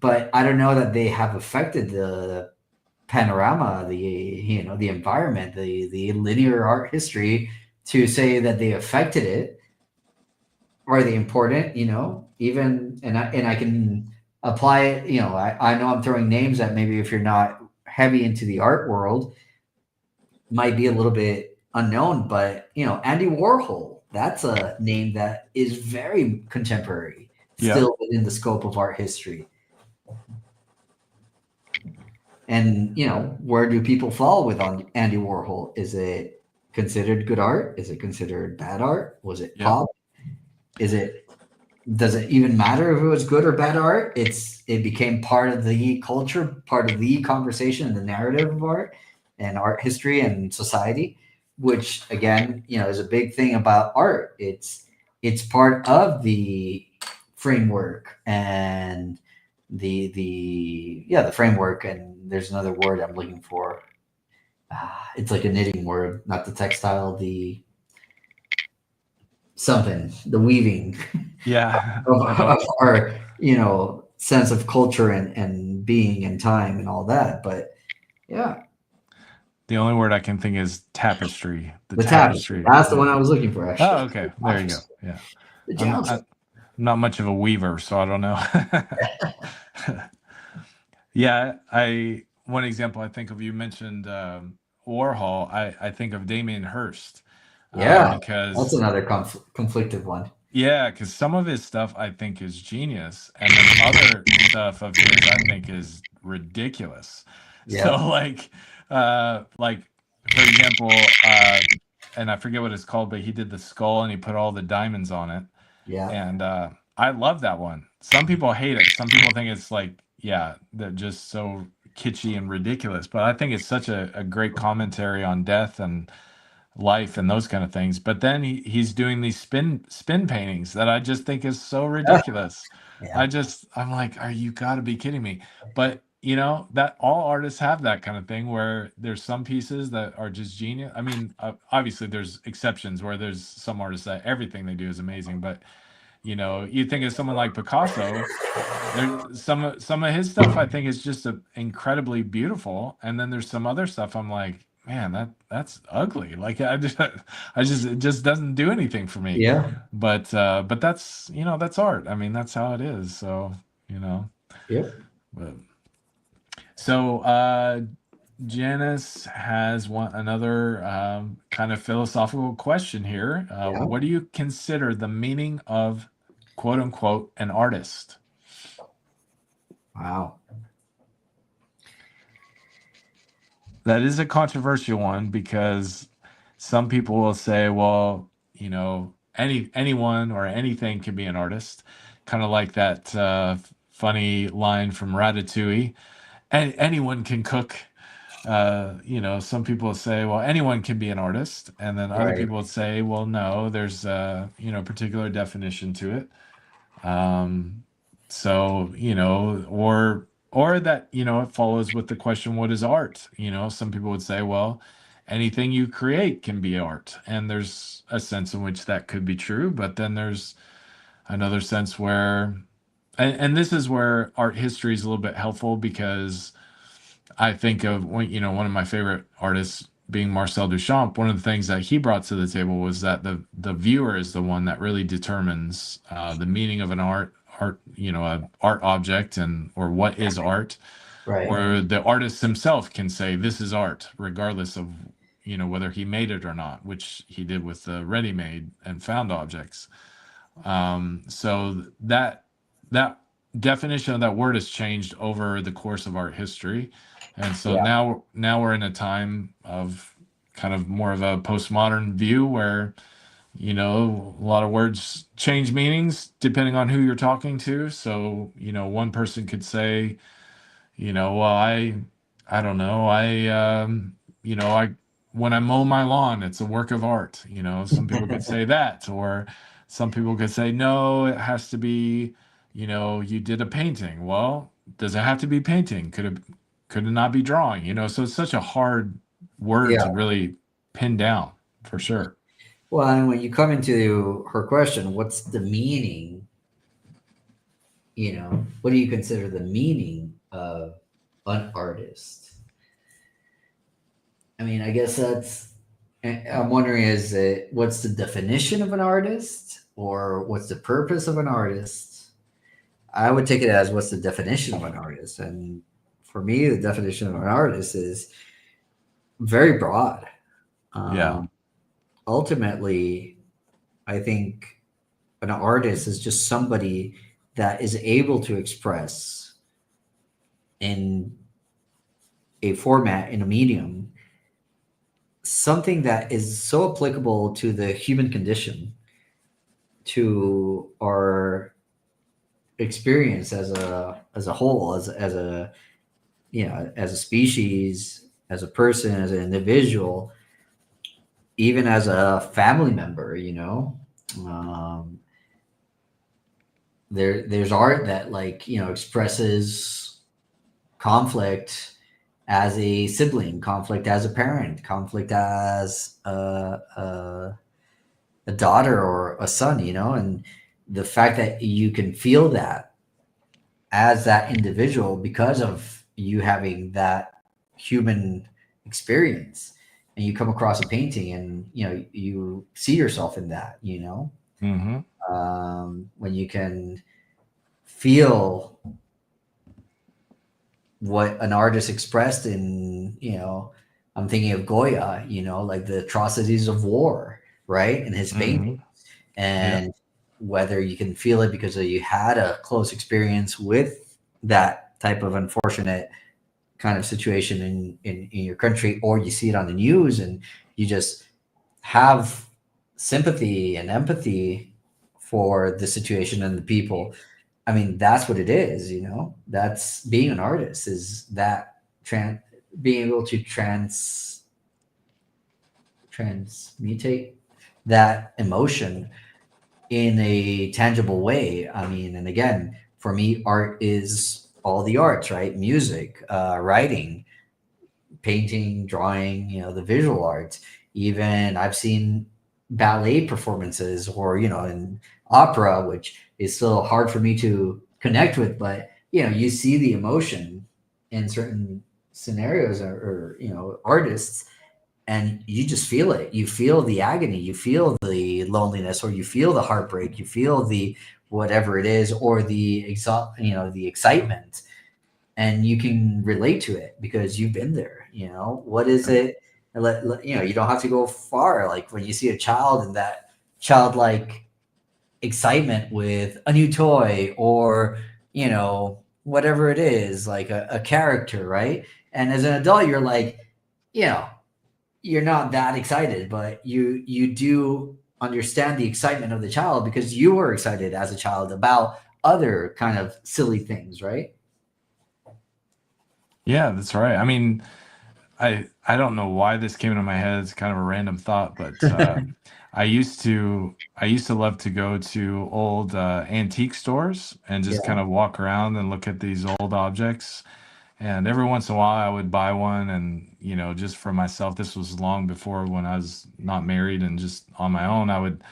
but I don't know that they have affected the panorama, the environment, the linear art history to say that they affected it. Are they important? Even and I can apply it. I know I'm throwing names that maybe if you're not heavy into the art world might be a little bit unknown, but Andy Warhol, that's a name that is very contemporary, Yeah. still within the scope of art history. And where do people fall with on Andy Warhol? Is it considered good art? Is it considered bad art? Was it Yeah. pop? Is it Does it even matter if it was good or bad art? It became part of the culture, part of the conversation and the narrative of art and art history and society, which again, is a big thing about art. It's part of the framework and the framework, and there's another word I'm looking for. It's like a knitting word, not the textile, the something, the weaving Yeah. I of know. our sense of culture and being and time and all that. But yeah, The only word I can think is tapestry. The the tapestry, tapestry. that's the Yeah. one I was looking for, Oh, actually. okay. There you go. Yeah. The I'm not, gemstone. I'm not much of a weaver, so I don't know. Yeah, I one example I think of, you mentioned Warhol. I think of Damien Hirst, Yeah, that's because another conflicted one. yeah, because some of his stuff I think is genius, and then other stuff of his I think is ridiculous. So Yeah, like for example, and I forget what it's called, but he did the skull and he put all the diamonds on it, yeah, and I love that one. Some people hate it. Some people think it's like, yeah, that just so kitschy and ridiculous. But I think it's such a great commentary on death and life and those kind of things. But then he's doing these spin paintings that I just think is so yeah, ridiculous. yeah, I'm like, are you gotta be kidding me? But that all artists have that kind of thing where there's some pieces that are just genius. I mean, obviously there's exceptions where there's some artists that everything they do is amazing, but you think of someone like Picasso, there's some of his stuff I think is just incredibly beautiful, and then there's some other stuff I'm like, man, that's ugly. Like I just it just doesn't do anything for me. yeah, But that's that's art. I mean, that's how it is. So, you know. yep, But so Janice has another kind of philosophical question here. yeah. What do you consider the meaning of quote unquote an artist? Wow. That is a controversial one because some people will say, well, anyone or anything can be an artist, kind of like that funny line from Ratatouille. Anyone can cook. Some people say, well, anyone can be an artist, and then other Right. people would say, well, no, there's particular definition to it. Um, so, or that, it follows with the question, what is art? Some people would say, well, anything you create can be art. And there's a sense in which that could be true, but then there's another sense where, and this is where art history is a little bit helpful because I think of one of my favorite artists being Marcel Duchamp. One of the things that he brought to the table was that the viewer is the one that really determines the meaning of an a art object and or what is art, Right. or the artist himself can say this is art, regardless of whether he made it or not, which he did with the ready-made and found objects. So that definition of that word has changed over the course of art history, and so Yeah. now we're in a time of kind of more of a postmodern view where a lot of words change meanings depending on who you're talking to. So one person could say well, I don't know. I when I mow my lawn, it's a work of art. Some people could say that, or some people could say, no, it has to be, you did a painting. Well, does it have to be painting? Could it not be drawing? So it's such a hard word to Yeah. really pin down for sure. Well, and when you come into her question, what's the meaning? What do you consider the meaning of an artist? I mean, I guess I'm wondering, is it what's the definition of an artist or what's the purpose of an artist? I would take it as what's the definition of an artist. And for me, the definition of an artist is very broad. Yeah. Um, Ultimately, I think an artist is just somebody that is able to express in a format, in a medium, something that is so applicable to the human condition, to our experience as a whole, as a as a species, as a person, as an individual, even as a family member. Um, there's art that, like, expresses conflict as a sibling, conflict as a parent, conflict as a daughter or a son, and the fact that you can feel that as that individual because of you having that human experience, and you come across a painting and you see yourself in that, Hmm. when you can feel what an artist expressed in, I'm thinking of Goya, like the atrocities of war, right, in his painting. Hmm. Yeah. And whether you can feel it because you had a close experience with that type of unfortunate kind of situation in your country, or you see it on the news and you just have sympathy and empathy for the situation and the people. I mean, that's what it is, that's being an artist, is that being able to transmutate that emotion in a tangible way. I mean, and again, for me, art is all the arts, right? Music, writing, painting, drawing, the visual arts. Even I've seen ballet performances, or, in opera, which is still hard for me to connect with, but, you see the emotion in certain scenarios, or artists, and you just feel it. You feel the agony, you feel the loneliness, or you feel the heartbreak, you feel the whatever it is, or the excitement, and you can relate to it because you've been there. What is it? You don't have to go far. Like when you see a child and that childlike excitement with a new toy, or whatever it is, like a character, right? And as an adult, you're like, you know, you're not that excited, but you do understand the excitement of the child because you were excited as a child about other kind of silly things, right? Yeah, that's right. I mean, I don't know why this came into my head. It's kind of a random thought, but I used to love to go to old antique stores and just Yeah. kind of walk around and look at these old objects. And every once in a while, I would buy one, and just for myself. This was long before, when I was not married and just on my own. I would,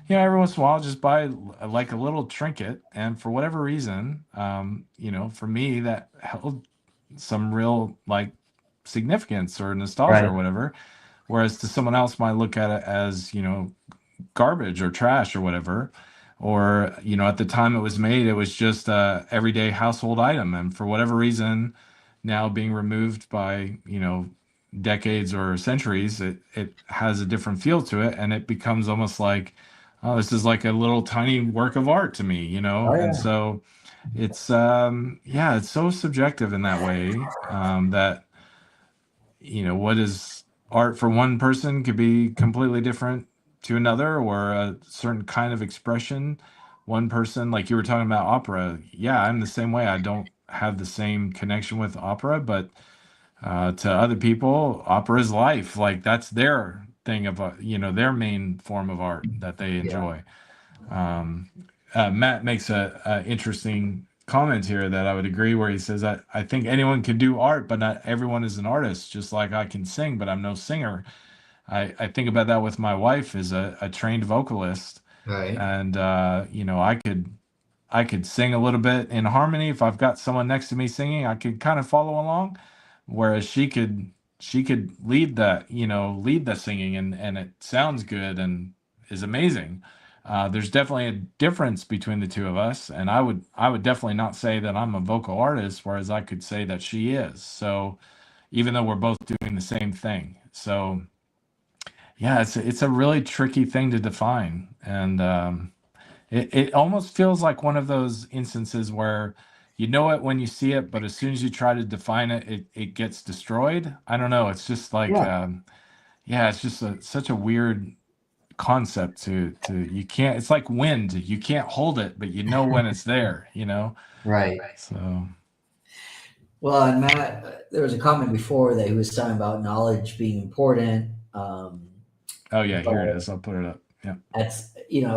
every once in a while, just buy like a little trinket, and for whatever reason, for me, that held some real like significance or nostalgia Right. or whatever. Whereas to someone else might look at it as, garbage or trash or whatever. Or, at the time it was made, it was just a everyday household item. And for whatever reason, now being removed by, decades or centuries, it has a different feel to it. And it becomes almost like, oh, this is like a little tiny work of art to me, Oh And yeah. so yeah, it's so subjective in that way, that what is art for one person could be completely different to another, or a certain kind of expression. One person, like you were talking about opera, yeah, I'm the same way. I don't have the same connection with opera, but to other people, opera is life. Like that's their thing of, their main form of art that they Yeah. enjoy. Um, Matt makes a interesting comment here that I would agree, where he says, I think anyone can do art, but not everyone is an artist. Just like I can sing, but I'm no singer. I think about that with my wife as a trained vocalist, Right. and I could sing a little bit in harmony if I've got someone next to me singing. I could kind of follow along, whereas she could lead the singing, and it sounds good and is amazing. There's definitely a difference between the two of us, and I would definitely not say that I'm a vocal artist, whereas I could say that she is. So even though we're both doing the same thing, so yeah, it's a really tricky thing to define, and it almost feels like one of those instances where you know it when you see it, but as soon as you try to define it, it gets destroyed. I don't know. It's just like, Yeah. yeah, it's just such a weird concept to you can't. It's like wind. You can't hold it, but you know when it's there. Right. So, Well, and Matt, there was a comment before that he was talking about knowledge being important. oh yeah, here it But is. I'll put it up. Yeah, at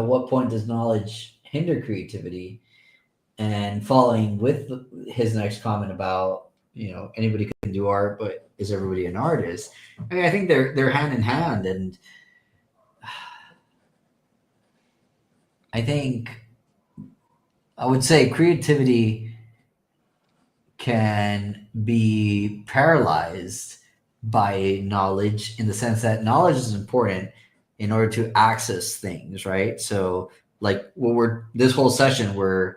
what point does knowledge hinder creativity? And following with his next comment about, anybody can do art, but is everybody an artist? I mean, I think they're hand in hand, and I think I would say creativity can be paralyzed by knowledge in the sense that knowledge is important in order to access things, right? So, like, this whole session, we're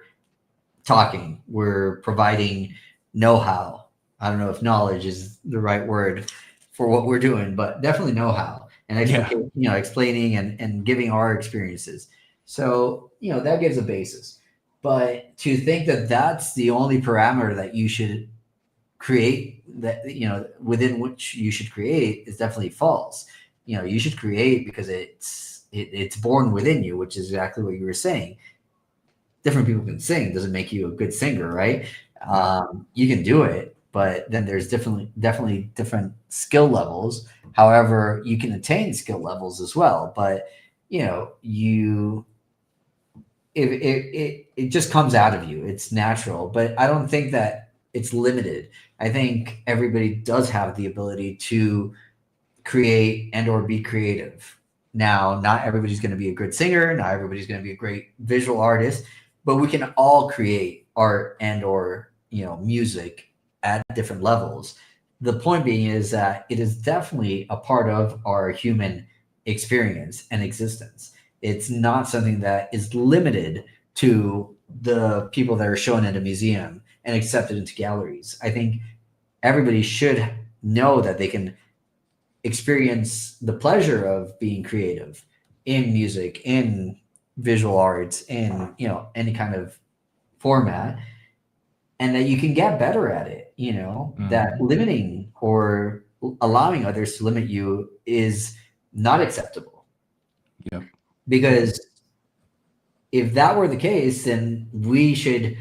talking, we're providing know-how. I don't know if knowledge is the right word for what we're doing, but definitely know-how and yeah, explaining and giving our experiences. So, that gives a basis. But to think that that's the only parameter that you should create, that within which you should create, is definitely false. You should create because it's born within you, which is exactly what you were saying. Different people can sing doesn't make you a good singer, right? yeah, You can do it, but then there's definitely different skill levels. However, you can attain skill levels as well, but you it just comes out of you. It's natural, but I don't think that it's limited. I think everybody does have the ability to create and or be creative. Now, not everybody's going to be a good singer, not everybody's going to be a great visual artist, but we can all create art and or, music at different levels. The point being is that it is definitely a part of our human experience and existence. It's not something that is limited to the people that are shown at a museum and accepted into galleries. I think everybody should know that they can experience the pleasure of being creative in music, in visual arts, in any kind of format, and that you can get better at it. That hmm, limiting or allowing others to limit you is not acceptable, yep, yep, because if that were the case, then we should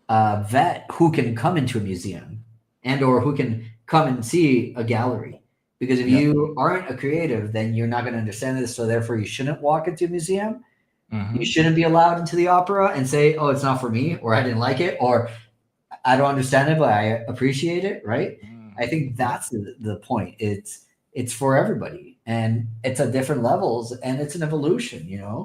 vet who can come into a museum and or who can come and see a gallery. Because if yep, you aren't a creative, then you're not going to understand this. So therefore, you shouldn't walk into a museum. You hmm, shouldn't be allowed into the opera and say, "Oh, it's not for me," or "I didn't like it," or "I don't understand it, but I appreciate it." Right? I hmm, think that's the point. It's for everybody, and it's at different levels, and it's an evolution. yeah.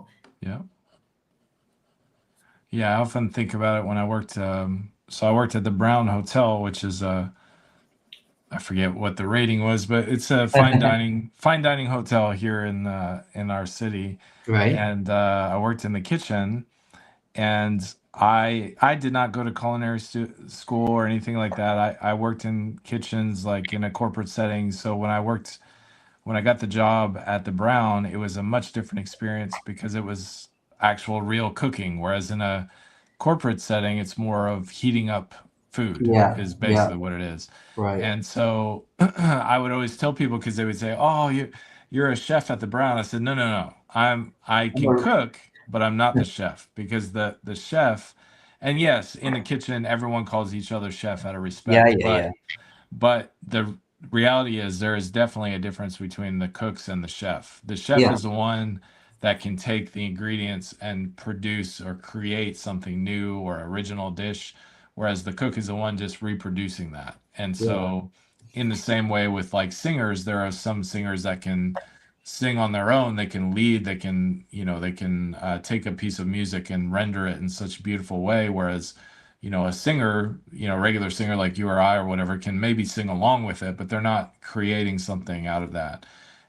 Yeah, I often think about it when I worked. So I worked at the Brown Hotel, which is I forget what the rating was, but it's a fine dining hotel here in our city. Right? And I worked in the kitchen, and I did not go to culinary school or anything like that. I worked in kitchens like in a corporate setting. So when I got the job at the Brown, it was a much different experience because it was actual real cooking, whereas in a corporate setting, it's more of heating up food Yeah. is Yeah. basically what it is. Right. And so I would always tell people, because they would say, "Oh, you're a chef at the Brown." I said, "No, no, no. I can cook, but I'm not the chef, because the chef and yes, in the kitchen, everyone calls each other chef out of Yeah, respect, yeah, yeah, but the reality is there is definitely a difference between the cooks and the chef. The chef yeah, is the one that can take the ingredients and produce or create something new or original dish, whereas the cook is the one just reproducing that. And yeah, so, in the same way with like singers, there are some singers that can sing on their own, they can lead, they can, they can take a piece of music and render it in such a beautiful way, whereas a singer, regular singer like you or I or whatever, can maybe sing along with it, but they're not creating something out of that.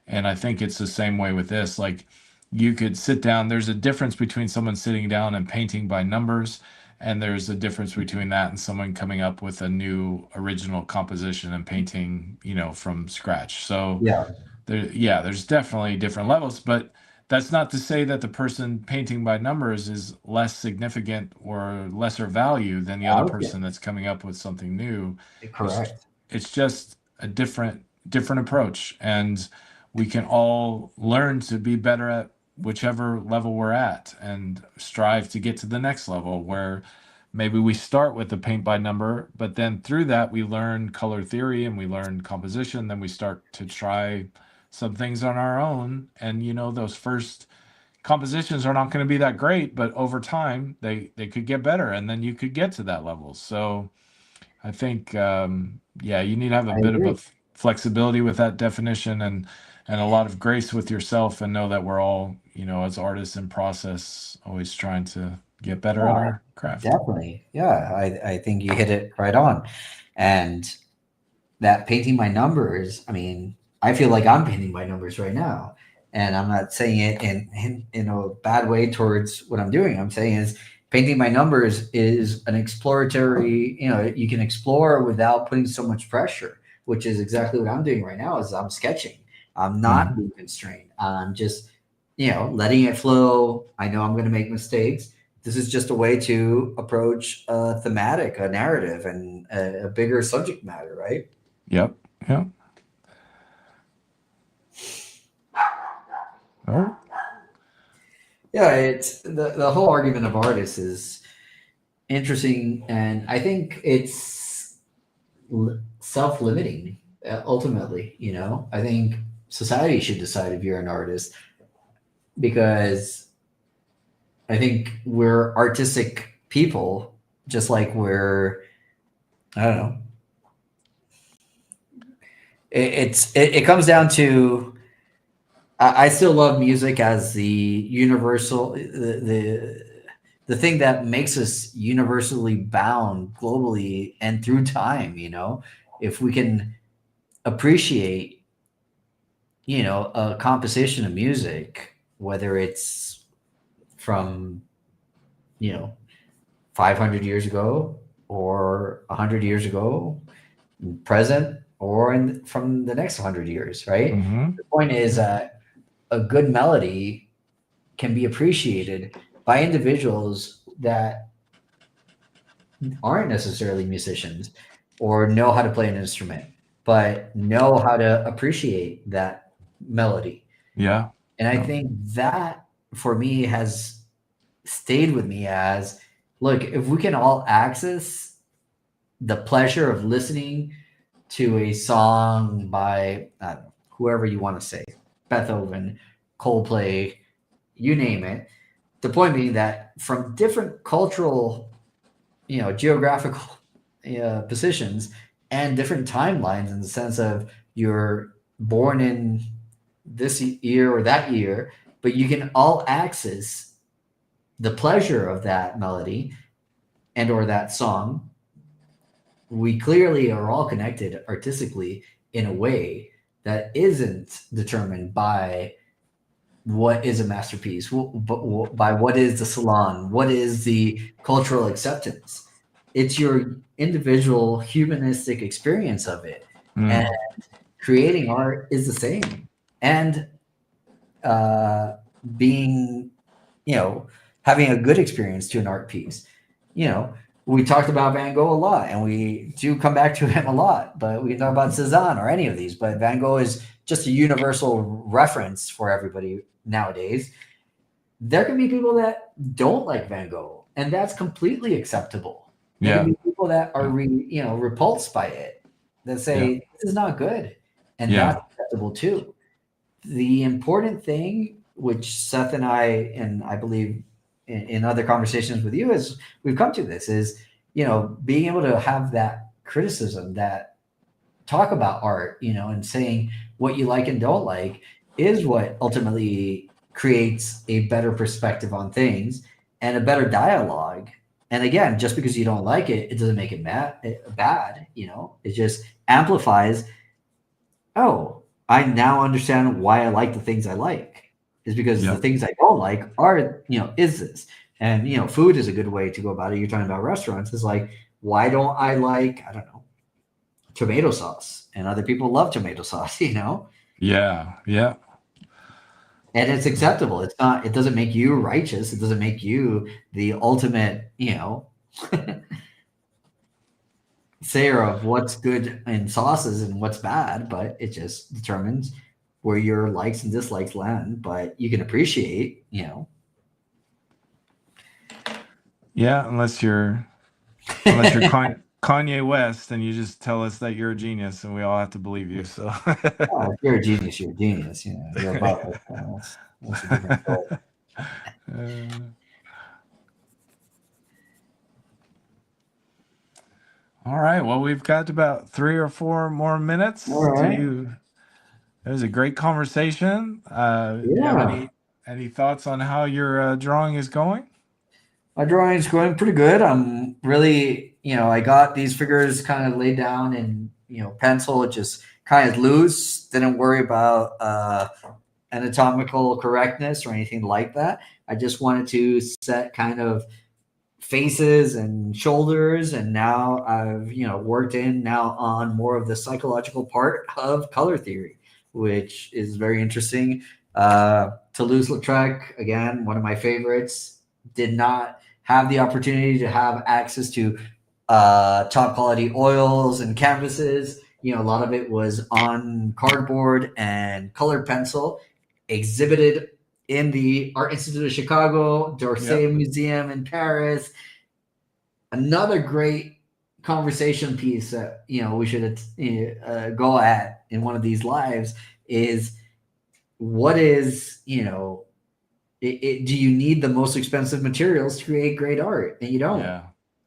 And I think it's the same way with this. Like, you could sit down, there's a difference between someone sitting down and painting by numbers, and there's a difference between that and someone coming up with a new original composition and painting, from scratch. So, yeah. yeah, there's definitely different levels, but that's not to say that the person painting by numbers is less significant or lesser value than the other Okay, person that's coming up with something new. It's correct. it's just a different approach, and we can all learn to be better at whichever level we're at and strive to get to the next level where maybe we start with the paint by number, but then through that we learn color theory and we learn composition, then we start to try some things on our own, and those first compositions are not going to be that great, but over time they could get better and then you could get to that level. So I think yeah, you need to have a I bit of a agree. flexibility with that definition, and a lot of grace with yourself, and know that we're all, as artists in process, always trying to get better at Yeah, our craft. definitely. Yeah, I think you hit it right on. And that painting by numbers, I mean, I feel like I'm painting by numbers right now. And I'm not saying it in a bad way towards what I'm doing. I'm saying is painting by numbers is an exploratory, you can explore without putting so much pressure, which is exactly what I'm doing right now is I'm sketching. I'm not Mhm. being constrained. I'm just, letting it flow. I know I'm going to make mistakes. This is just a way to approach a thematic, a narrative, and a bigger subject matter, right? Yep. Yep. Oh. Yeah, it's the whole argument of artists is interesting, and I think it's self-limiting. Ultimately, I think society should decide if you're an artist because I think we're artistic people, just like we're I don't know. It comes down to I still love music as the universal the thing that makes us universally bound globally and through time. If we can appreciate a composition of music, whether it's from you know 500 years ago or 100 years ago, present, or from the next 100 years, right? Hmm. The point is that a good melody can be appreciated by individuals that aren't necessarily musicians or know how to play an instrument, but know how to appreciate that melody. Yeah. And I Yeah. think that for me has stayed with me as look, if we can all access the pleasure of listening to a song by I don't know, whoever you want to say, Beethoven, Coldplay, you name it. The point being that from different cultural, geographical positions and different timelines in the sense of you're born in this year or that year, but you can all access the pleasure of that melody and or that song. We clearly are all connected artistically in a way that isn't determined by what is a masterpiece, by what is the salon, what is the cultural acceptance. It's your individual humanistic experience of it. And Mm. creating art is the same. And uh, being, you know, having a good experience to an art piece. You know, we talked about Van Gogh a lot, and we do come back to him a lot. But we can talk about Cezanne or any of these. But Van Gogh is just a universal reference for everybody nowadays. There can be people that don't like Van Gogh, and that's completely acceptable. There can Yeah. be people that are Yeah. repulsed by it, that Yeah. say this is not good, and that's Yeah. acceptable too. The important thing, which Seth and I believe in other conversations with you, is we've come to this is being able to have that criticism, that talk about art, and saying what you like and don't like is what ultimately creates a better perspective on things and a better dialogue. And again, just because you don't like it, it doesn't make it bad. It just amplifies. Oh, I now understand why I like the things I like. Is because the Yeah. things I don't like are, is this. And, food is a good way to go about it. You're talking about restaurants. It's like, why don't I like, I don't know, tomato sauce? And other people love tomato sauce, Yeah. Yeah. and it's acceptable. It's not, it doesn't make you righteous. It doesn't make you the ultimate, sayer of what's good in sauces and what's bad, but it just determines where your likes and dislikes land. But you can appreciate, Yeah. Unless you're Kanye West, and you just tell us that you're a genius, and we all have to believe you. So. oh, if you're a genius, you're a genius. You're above it. That's a different story. All right. Well, we've got about 3 or 4 more minutes. All right. It was a great conversation. Do you have Yeah. any thoughts on how your drawing is going? My drawing's going pretty good. I'm really, I got these figures kind of laid down in, pencil, just kind of loose. Didn't worry about anatomical correctness or anything like that. I just wanted to set kind of faces and shoulders, and now I've worked in now on more of the psychological part of color theory, which is very interesting. Toulouse-Lautrec, again, one of my favorites, did not have the opportunity to have access to top quality oils and canvases. A lot of it was on cardboard and colored pencil, exhibited in the Art Institute of Chicago, Yep. d'Orsay Museum in Paris. Another great conversation piece that we should go at in one of these lives is, what is do you need the most expensive materials to create great art? And you don't. Yeah.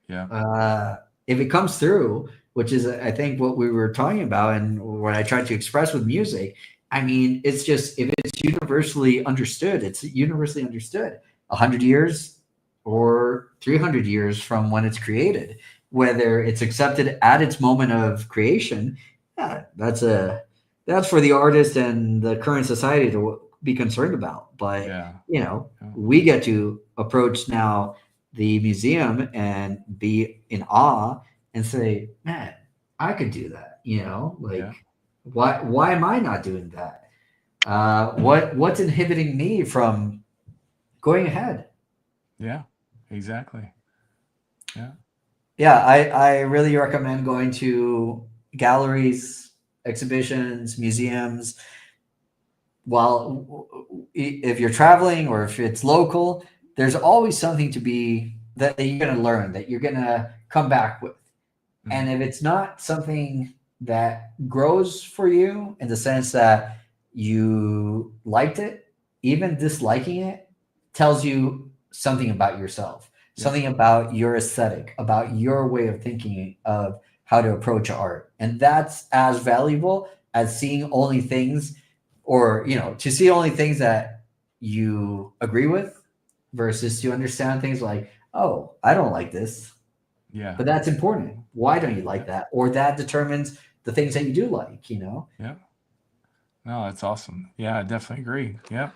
Yeah. If it comes through, which is I think what we were talking about and what I tried to express with music. I mean, it's just, if it's universally understood, it's universally understood. 100 years or 300 years from when it's created, whether it's accepted at its moment of creation, yeah, that's for the artist and the current society to be concerned about. But Yeah. Yeah. we get to approach now the museum and be in awe and say, man, I could do that. Yeah. Like, why am I not doing that? What's inhibiting me from going ahead? Yeah. Exactly. Yeah. Yeah, I really recommend going to galleries, exhibitions, museums. While if you're traveling or if it's local, there's always something to be that you're going to learn, that you're going to come back with. And Mhm. if it's not something that grows for you in the sense that you liked it, even disliking it tells you something about yourself, Yeah. something about your aesthetic, about your way of thinking of how to approach art. And that's as valuable as seeing only things, or, to see only things that you agree with versus to understand things like, oh, I don't like this, Yeah. but that's important. Why don't you like Yeah. that? Or that determines the things that you do like. Yeah. No, that's awesome. Yeah, I definitely agree. Yeah.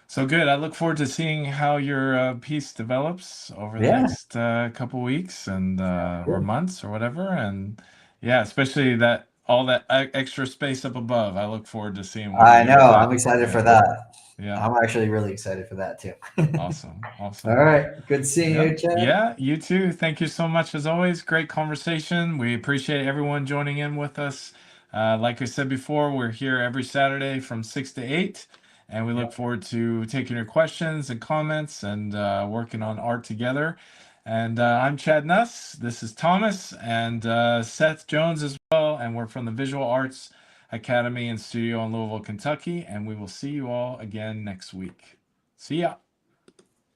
So good. I look forward to seeing how your piece develops over the Yeah, next couple weeks and or cool. months or whatever. And yeah, especially that all that extra space up above. I look forward to seeing what you I do know. with I'm that. excited for Yeah. that. Yeah. I'm actually really excited for that too. Awesome. All Awesome. right. Good seeing Yep. you, Chad. Yeah, you too. Thank you so much as always. Great conversation. We appreciate everyone joining in with us. Like I said before, we're here every Saturday from 6 to 8. And we look forward to taking your questions and comments and working on art together. And I'm Chad Nuss. This is Thomas and Seth Jones as well. And we're from the Visual Arts Academy and Studio in Louisville, Kentucky. And we will see you all again next week. See ya.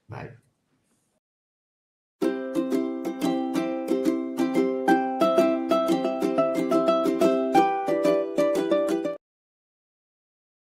Bye.